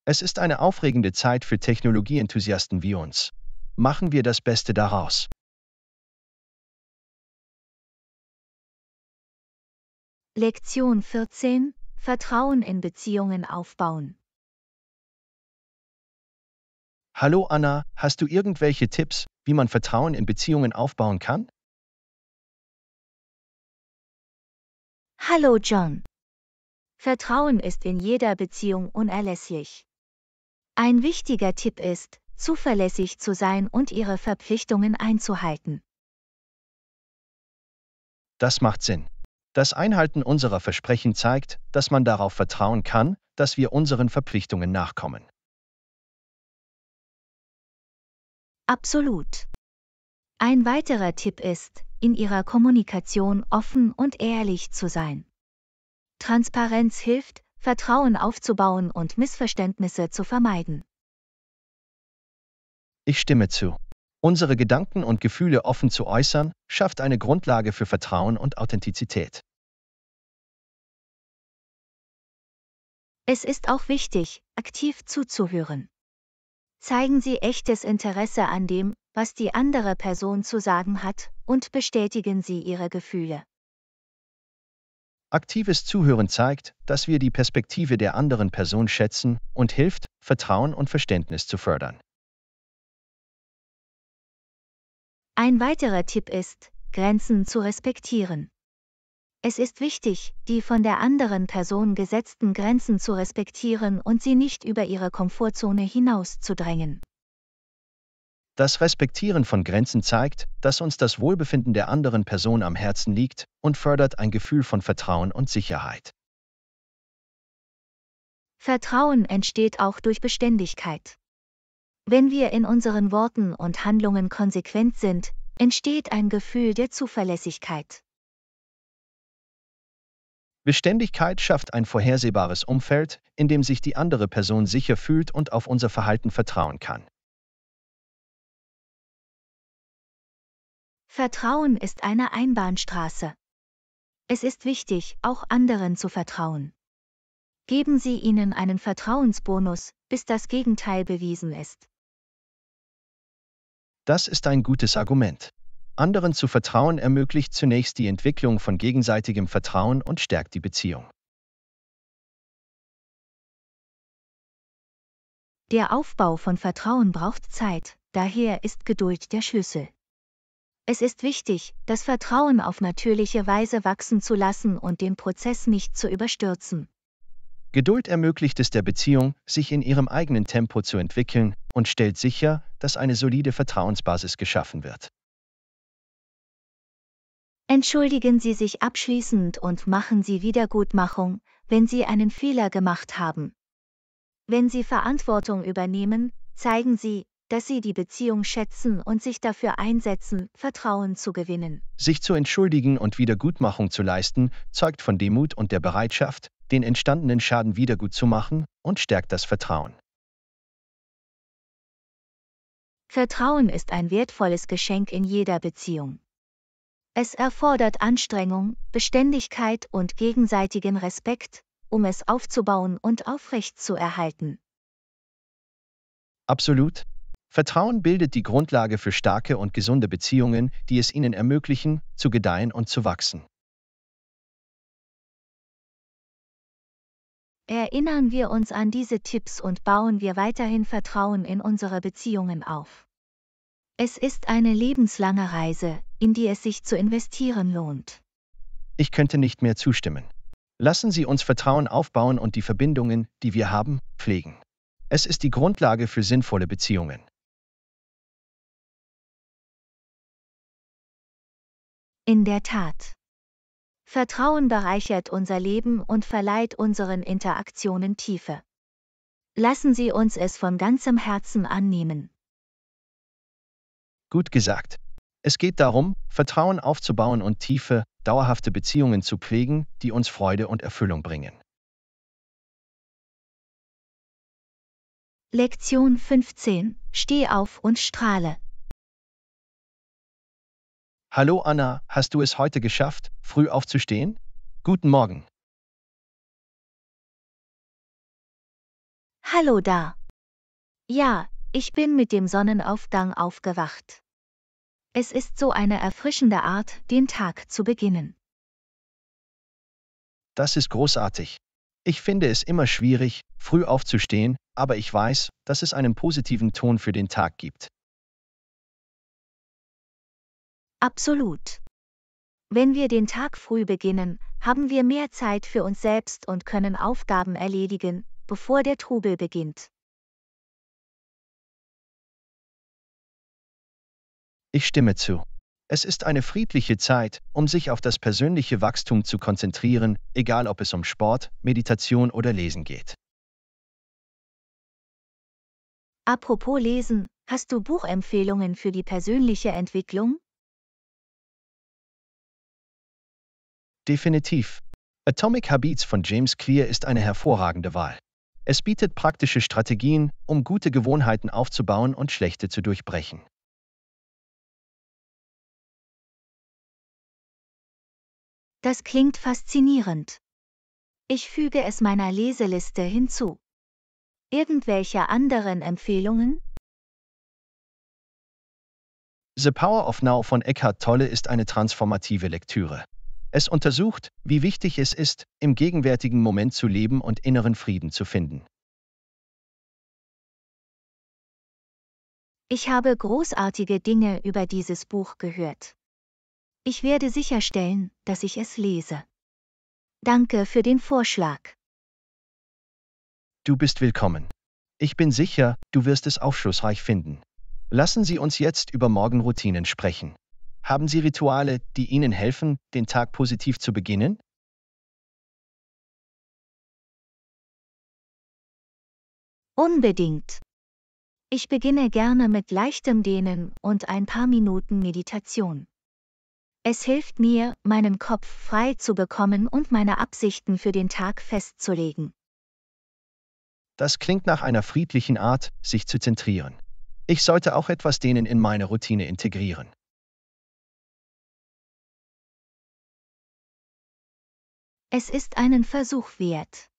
Es ist eine aufregende Zeit für Technologieenthusiasten wie uns. Machen wir das Beste daraus. Lektion 14: Vertrauen in Beziehungen aufbauen. Hallo Anna, hast du irgendwelche Tipps, wie man Vertrauen in Beziehungen aufbauen kann? Hallo John. Vertrauen ist in jeder Beziehung unerlässlich. Ein wichtiger Tipp ist, zuverlässig zu sein und ihre Verpflichtungen einzuhalten. Das macht Sinn. Das Einhalten unserer Versprechen zeigt, dass man darauf vertrauen kann, dass wir unseren Verpflichtungen nachkommen. Absolut. Ein weiterer Tipp ist, in ihrer Kommunikation offen und ehrlich zu sein. Transparenz hilft, Vertrauen aufzubauen und Missverständnisse zu vermeiden. Ich stimme zu. Unsere Gedanken und Gefühle offen zu äußern, schafft eine Grundlage für Vertrauen und Authentizität. Es ist auch wichtig, aktiv zuzuhören. Zeigen Sie echtes Interesse an dem, was die andere Person zu sagen hat, und bestätigen Sie Ihre Gefühle. Aktives Zuhören zeigt, dass wir die Perspektive der anderen Person schätzen und hilft, Vertrauen und Verständnis zu fördern. Ein weiterer Tipp ist, Grenzen zu respektieren. Es ist wichtig, die von der anderen Person gesetzten Grenzen zu respektieren und sie nicht über ihre Komfortzone hinaus zu drängen. Das Respektieren von Grenzen zeigt, dass uns das Wohlbefinden der anderen Person am Herzen liegt und fördert ein Gefühl von Vertrauen und Sicherheit. Vertrauen entsteht auch durch Beständigkeit. Wenn wir in unseren Worten und Handlungen konsequent sind, entsteht ein Gefühl der Zuverlässigkeit. Beständigkeit schafft ein vorhersehbares Umfeld, in dem sich die andere Person sicher fühlt und auf unser Verhalten vertrauen kann. Vertrauen ist eine Einbahnstraße. Es ist wichtig, auch anderen zu vertrauen. Geben Sie ihnen einen Vertrauensbonus, bis das Gegenteil bewiesen ist. Das ist ein gutes Argument. Anderen zu vertrauen ermöglicht zunächst die Entwicklung von gegenseitigem Vertrauen und stärkt die Beziehung. Der Aufbau von Vertrauen braucht Zeit, daher ist Geduld der Schlüssel. Es ist wichtig, das Vertrauen auf natürliche Weise wachsen zu lassen und den Prozess nicht zu überstürzen. Geduld ermöglicht es der Beziehung, sich in ihrem eigenen Tempo zu entwickeln und stellt sicher, dass eine solide Vertrauensbasis geschaffen wird. Entschuldigen Sie sich abschließend und machen Sie Wiedergutmachung, wenn Sie einen Fehler gemacht haben. Wenn Sie Verantwortung übernehmen, zeigen Sie, dass Sie die Beziehung schätzen und sich dafür einsetzen, Vertrauen zu gewinnen. Sich zu entschuldigen und Wiedergutmachung zu leisten, zeugt von Demut und der Bereitschaft, den entstandenen Schaden wiedergutzumachen und stärkt das Vertrauen. Vertrauen ist ein wertvolles Geschenk in jeder Beziehung. Es erfordert Anstrengung, Beständigkeit und gegenseitigen Respekt, um es aufzubauen und aufrechtzuerhalten. Absolut. Vertrauen bildet die Grundlage für starke und gesunde Beziehungen, die es ihnen ermöglichen, zu gedeihen und zu wachsen. Erinnern wir uns an diese Tipps und bauen wir weiterhin Vertrauen in unsere Beziehungen auf. Es ist eine lebenslange Reise, in die es sich zu investieren lohnt. Ich könnte nicht mehr zustimmen. Lassen Sie uns Vertrauen aufbauen und die Verbindungen, die wir haben, pflegen. Es ist die Grundlage für sinnvolle Beziehungen. In der Tat. Vertrauen bereichert unser Leben und verleiht unseren Interaktionen Tiefe. Lassen Sie uns es von ganzem Herzen annehmen. Gut gesagt. Es geht darum, Vertrauen aufzubauen und tiefe, dauerhafte Beziehungen zu pflegen, die uns Freude und Erfüllung bringen. Lektion 15: Steh auf und strahle. Hallo Anna, hast du es heute geschafft, früh aufzustehen? Guten Morgen. Hallo da. Ja, ich bin mit dem Sonnenaufgang aufgewacht. Es ist so eine erfrischende Art, den Tag zu beginnen. Das ist großartig. Ich finde es immer schwierig, früh aufzustehen, aber ich weiß, dass es einen positiven Ton für den Tag gibt. Absolut. Wenn wir den Tag früh beginnen, haben wir mehr Zeit für uns selbst und können Aufgaben erledigen, bevor der Trubel beginnt. Ich stimme zu. Es ist eine friedliche Zeit, um sich auf das persönliche Wachstum zu konzentrieren, egal ob es um Sport, Meditation oder Lesen geht. Apropos Lesen, hast du Buchempfehlungen für die persönliche Entwicklung? Definitiv. Atomic Habits von James Clear ist eine hervorragende Wahl. Es bietet praktische Strategien, um gute Gewohnheiten aufzubauen und schlechte zu durchbrechen. Das klingt faszinierend. Ich füge es meiner Leseliste hinzu. Irgendwelche anderen Empfehlungen? The Power of Now von Eckhart Tolle ist eine transformative Lektüre. Es untersucht, wie wichtig es ist, im gegenwärtigen Moment zu leben und inneren Frieden zu finden. Ich habe großartige Dinge über dieses Buch gehört. Ich werde sicherstellen, dass ich es lese. Danke für den Vorschlag. Du bist willkommen. Ich bin sicher, du wirst es aufschlussreich finden. Lassen Sie uns jetzt über Morgenroutinen sprechen. Haben Sie Rituale, die Ihnen helfen, den Tag positiv zu beginnen? Unbedingt. Ich beginne gerne mit leichtem Dehnen und ein paar Minuten Meditation. Es hilft mir, meinen Kopf frei zu bekommen und meine Absichten für den Tag festzulegen. Das klingt nach einer friedlichen Art, sich zu zentrieren. Ich sollte auch etwas Dehnen in meine Routine integrieren. Es ist einen Versuch wert.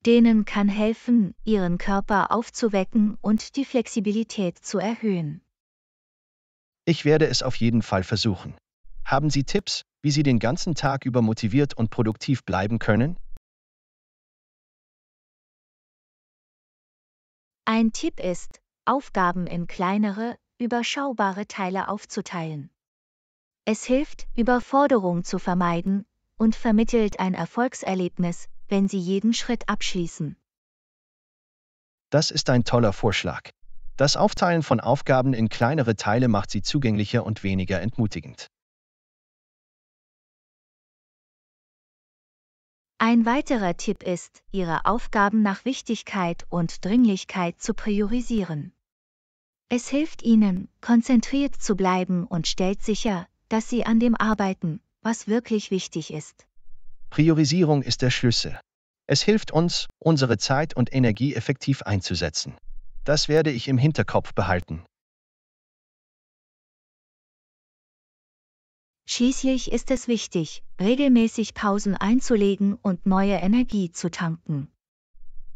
Dehnen kann helfen, Ihren Körper aufzuwecken und die Flexibilität zu erhöhen. Ich werde es auf jeden Fall versuchen. Haben Sie Tipps, wie Sie den ganzen Tag über motiviert und produktiv bleiben können? Ein Tipp ist, Aufgaben in kleinere, überschaubare Teile aufzuteilen. Es hilft, Überforderung zu vermeiden und vermittelt ein Erfolgserlebnis, wenn Sie jeden Schritt abschließen. Das ist ein toller Vorschlag. Das Aufteilen von Aufgaben in kleinere Teile macht sie zugänglicher und weniger entmutigend. Ein weiterer Tipp ist, Ihre Aufgaben nach Wichtigkeit und Dringlichkeit zu priorisieren. Es hilft Ihnen, konzentriert zu bleiben und stellt sicher, dass Sie an dem arbeiten, was wirklich wichtig ist. Priorisierung ist der Schlüssel. Es hilft uns, unsere Zeit und Energie effektiv einzusetzen. Das werde ich im Hinterkopf behalten. Schließlich ist es wichtig, regelmäßig Pausen einzulegen und neue Energie zu tanken.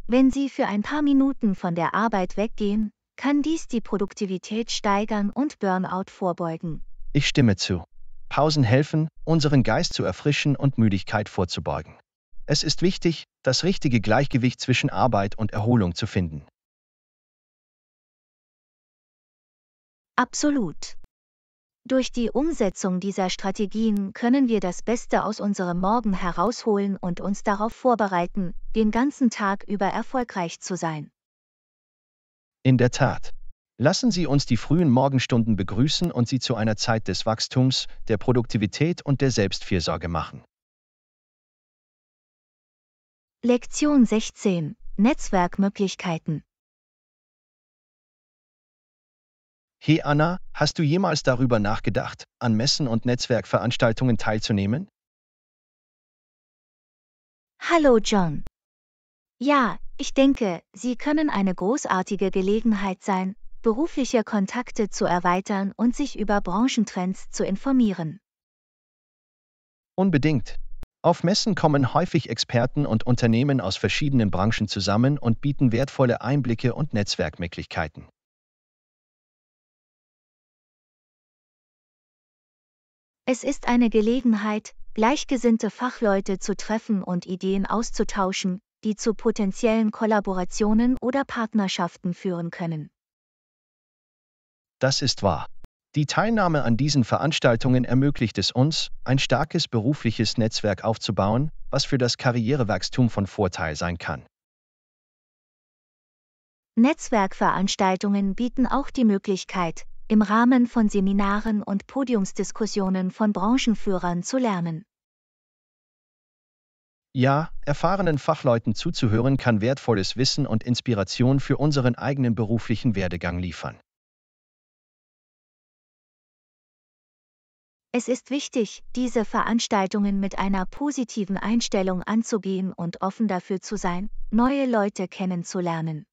Wenn Sie für ein paar Minuten von der Arbeit weggehen, kann dies die Produktivität steigern und Burnout vorbeugen. Ich stimme zu. Pausen helfen, unseren Geist zu erfrischen und Müdigkeit vorzubeugen. Es ist wichtig, das richtige Gleichgewicht zwischen Arbeit und Erholung zu finden. Absolut. Durch die Umsetzung dieser Strategien können wir das Beste aus unserem Morgen herausholen und uns darauf vorbereiten, den ganzen Tag über erfolgreich zu sein. In der Tat. Lassen Sie uns die frühen Morgenstunden begrüßen und sie zu einer Zeit des Wachstums, der Produktivität und der Selbstfürsorge machen. Lektion 16: Netzwerkmöglichkeiten. Hey Anna, hast du jemals darüber nachgedacht, an Messen und Netzwerkveranstaltungen teilzunehmen? Hallo John. Ja, ich denke, sie können eine großartige Gelegenheit sein, berufliche Kontakte zu erweitern und sich über Branchentrends zu informieren. Unbedingt. Auf Messen kommen häufig Experten und Unternehmen aus verschiedenen Branchen zusammen und bieten wertvolle Einblicke und Netzwerkmöglichkeiten. Es ist eine Gelegenheit, gleichgesinnte Fachleute zu treffen und Ideen auszutauschen, die zu potenziellen Kollaborationen oder Partnerschaften führen können. Das ist wahr. Die Teilnahme an diesen Veranstaltungen ermöglicht es uns, ein starkes berufliches Netzwerk aufzubauen, was für das Karrierewachstum von Vorteil sein kann. Netzwerkveranstaltungen bieten auch die Möglichkeit, im Rahmen von Seminaren und Podiumsdiskussionen von Branchenführern zu lernen. Ja, erfahrenen Fachleuten zuzuhören kann wertvolles Wissen und Inspiration für unseren eigenen beruflichen Werdegang liefern. Es ist wichtig, diese Veranstaltungen mit einer positiven Einstellung anzugehen und offen dafür zu sein, neue Leute kennenzulernen.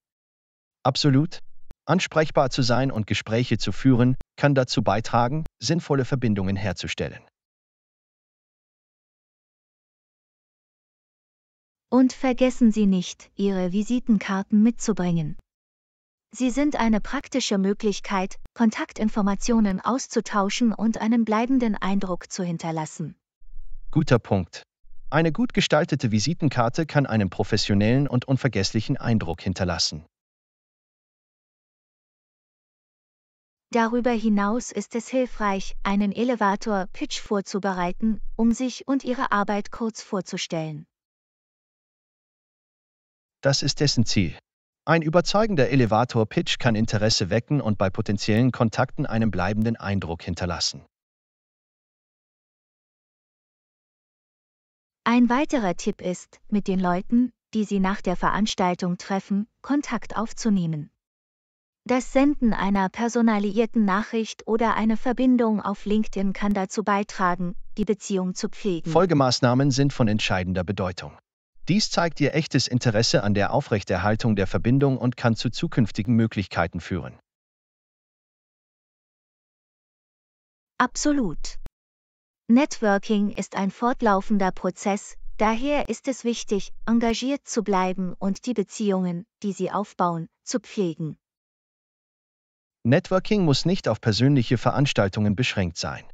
Absolut. Ansprechbar zu sein und Gespräche zu führen, kann dazu beitragen, sinnvolle Verbindungen herzustellen. Und vergessen Sie nicht, Ihre Visitenkarten mitzubringen. Sie sind eine praktische Möglichkeit, Kontaktinformationen auszutauschen und einen bleibenden Eindruck zu hinterlassen. Guter Punkt. Eine gut gestaltete Visitenkarte kann einen professionellen und unvergesslichen Eindruck hinterlassen. Darüber hinaus ist es hilfreich, einen Elevator-Pitch vorzubereiten, um sich und Ihre Arbeit kurz vorzustellen. Das ist dessen Ziel. Ein überzeugender Elevator-Pitch kann Interesse wecken und bei potenziellen Kontakten einen bleibenden Eindruck hinterlassen. Ein weiterer Tipp ist, mit den Leuten, die Sie nach der Veranstaltung treffen, Kontakt aufzunehmen. Das Senden einer personalisierten Nachricht oder eine Verbindung auf LinkedIn kann dazu beitragen, die Beziehung zu pflegen. Folgemaßnahmen sind von entscheidender Bedeutung. Dies zeigt Ihr echtes Interesse an der Aufrechterhaltung der Verbindung und kann zu zukünftigen Möglichkeiten führen. Absolut. Networking ist ein fortlaufender Prozess, daher ist es wichtig, engagiert zu bleiben und die Beziehungen, die Sie aufbauen, zu pflegen. Networking muss nicht auf persönliche Veranstaltungen beschränkt sein.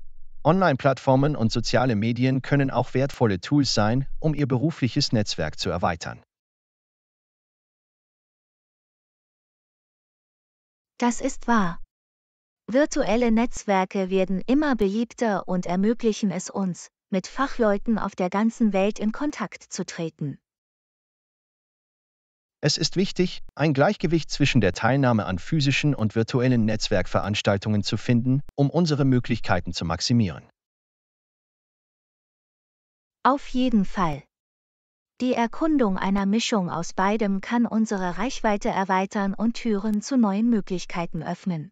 Online-Plattformen und soziale Medien können auch wertvolle Tools sein, um Ihr berufliches Netzwerk zu erweitern. Das ist wahr. Virtuelle Netzwerke werden immer beliebter und ermöglichen es uns, mit Fachleuten auf der ganzen Welt in Kontakt zu treten. Es ist wichtig, ein Gleichgewicht zwischen der Teilnahme an physischen und virtuellen Netzwerkveranstaltungen zu finden, um unsere Möglichkeiten zu maximieren. Auf jeden Fall. Die Erkundung einer Mischung aus beidem kann unsere Reichweite erweitern und Türen zu neuen Möglichkeiten öffnen.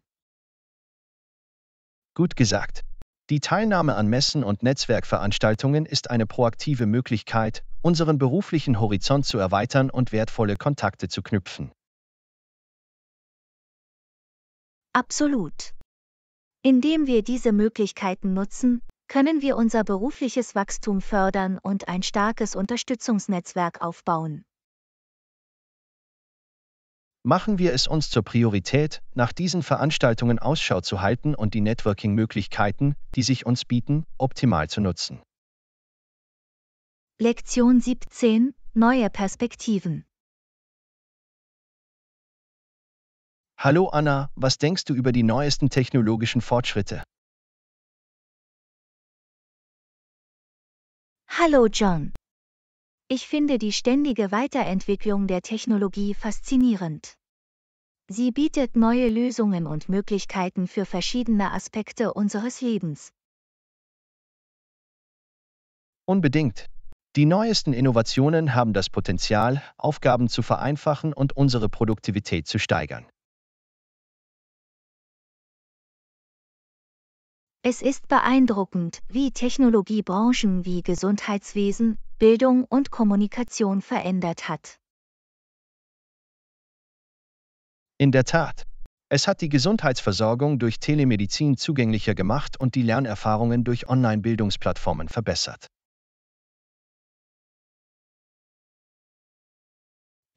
Gut gesagt. Die Teilnahme an Messen und Netzwerkveranstaltungen ist eine proaktive Möglichkeit, unseren beruflichen Horizont zu erweitern und wertvolle Kontakte zu knüpfen. Absolut. Indem wir diese Möglichkeiten nutzen, können wir unser berufliches Wachstum fördern und ein starkes Unterstützungsnetzwerk aufbauen. Machen wir es uns zur Priorität, nach diesen Veranstaltungen Ausschau zu halten und die Networking-Möglichkeiten, die sich uns bieten, optimal zu nutzen. Lektion 17: Neue Perspektiven. Hallo Anna, was denkst du über die neuesten technologischen Fortschritte? Hallo John. Ich finde die ständige Weiterentwicklung der Technologie faszinierend. Sie bietet neue Lösungen und Möglichkeiten für verschiedene Aspekte unseres Lebens. Unbedingt. Die neuesten Innovationen haben das Potenzial, Aufgaben zu vereinfachen und unsere Produktivität zu steigern. Es ist beeindruckend, wie Technologie Branchen wie Gesundheitswesen, Bildung und Kommunikation verändert hat. In der Tat. Es hat die Gesundheitsversorgung durch Telemedizin zugänglicher gemacht und die Lernerfahrungen durch Online-Bildungsplattformen verbessert.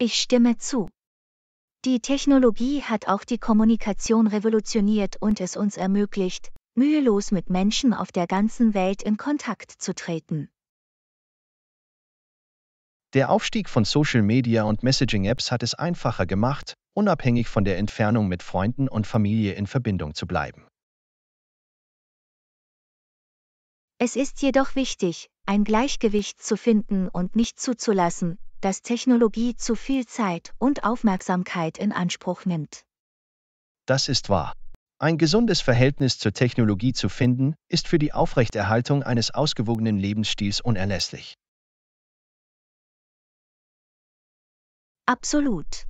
Ich stimme zu. Die Technologie hat auch die Kommunikation revolutioniert und es uns ermöglicht, mühelos mit Menschen auf der ganzen Welt in Kontakt zu treten. Der Aufstieg von Social Media und Messaging-Apps hat es einfacher gemacht, unabhängig von der Entfernung mit Freunden und Familie in Verbindung zu bleiben. Es ist jedoch wichtig, ein Gleichgewicht zu finden und nicht zuzulassen, dass Technologie zu viel Zeit und Aufmerksamkeit in Anspruch nimmt. Das ist wahr. Ein gesundes Verhältnis zur Technologie zu finden, ist für die Aufrechterhaltung eines ausgewogenen Lebensstils unerlässlich. Absolut.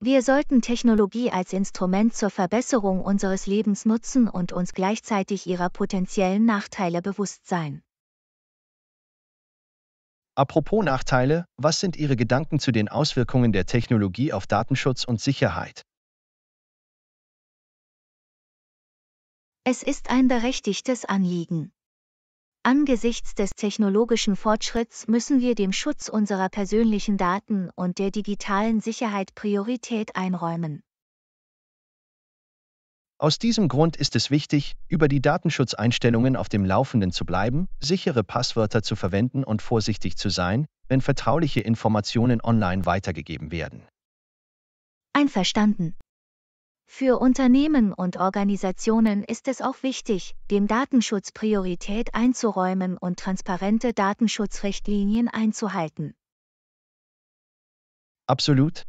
Wir sollten Technologie als Instrument zur Verbesserung unseres Lebens nutzen und uns gleichzeitig ihrer potenziellen Nachteile bewusst sein. Apropos Nachteile, was sind Ihre Gedanken zu den Auswirkungen der Technologie auf Datenschutz und Sicherheit? Es ist ein berechtigtes Anliegen. Angesichts des technologischen Fortschritts müssen wir dem Schutz unserer persönlichen Daten und der digitalen Sicherheit Priorität einräumen. Aus diesem Grund ist es wichtig, über die Datenschutzeinstellungen auf dem Laufenden zu bleiben, sichere Passwörter zu verwenden und vorsichtig zu sein, wenn vertrauliche Informationen online weitergegeben werden. Einverstanden. Für Unternehmen und Organisationen ist es auch wichtig, dem Datenschutz Priorität einzuräumen und transparente Datenschutzrichtlinien einzuhalten. Absolut.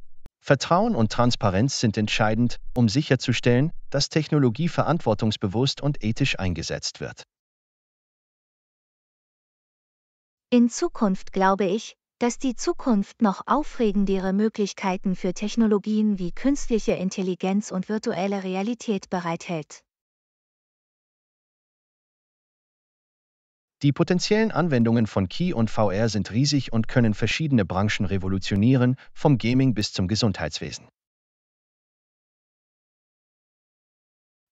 Vertrauen und Transparenz sind entscheidend, um sicherzustellen, dass Technologie verantwortungsbewusst und ethisch eingesetzt wird. In Zukunft glaube ich, dass die Zukunft noch aufregendere Möglichkeiten für Technologien wie künstliche Intelligenz und virtuelle Realität bereithält. Die potenziellen Anwendungen von KI und VR sind riesig und können verschiedene Branchen revolutionieren, vom Gaming bis zum Gesundheitswesen.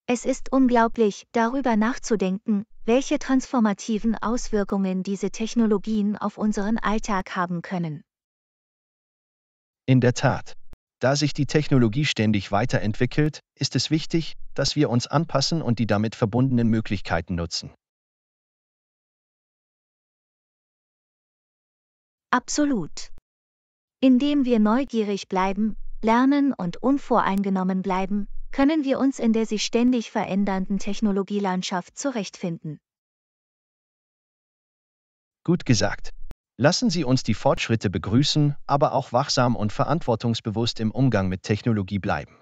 Es ist unglaublich, darüber nachzudenken, welche transformativen Auswirkungen diese Technologien auf unseren Alltag haben können. In der Tat. Da sich die Technologie ständig weiterentwickelt, ist es wichtig, dass wir uns anpassen und die damit verbundenen Möglichkeiten nutzen. Absolut. Indem wir neugierig bleiben, lernen und unvoreingenommen bleiben, können wir uns in der sich ständig verändernden Technologielandschaft zurechtfinden. Gut gesagt. Lassen Sie uns die Fortschritte begrüßen, aber auch wachsam und verantwortungsbewusst im Umgang mit Technologie bleiben.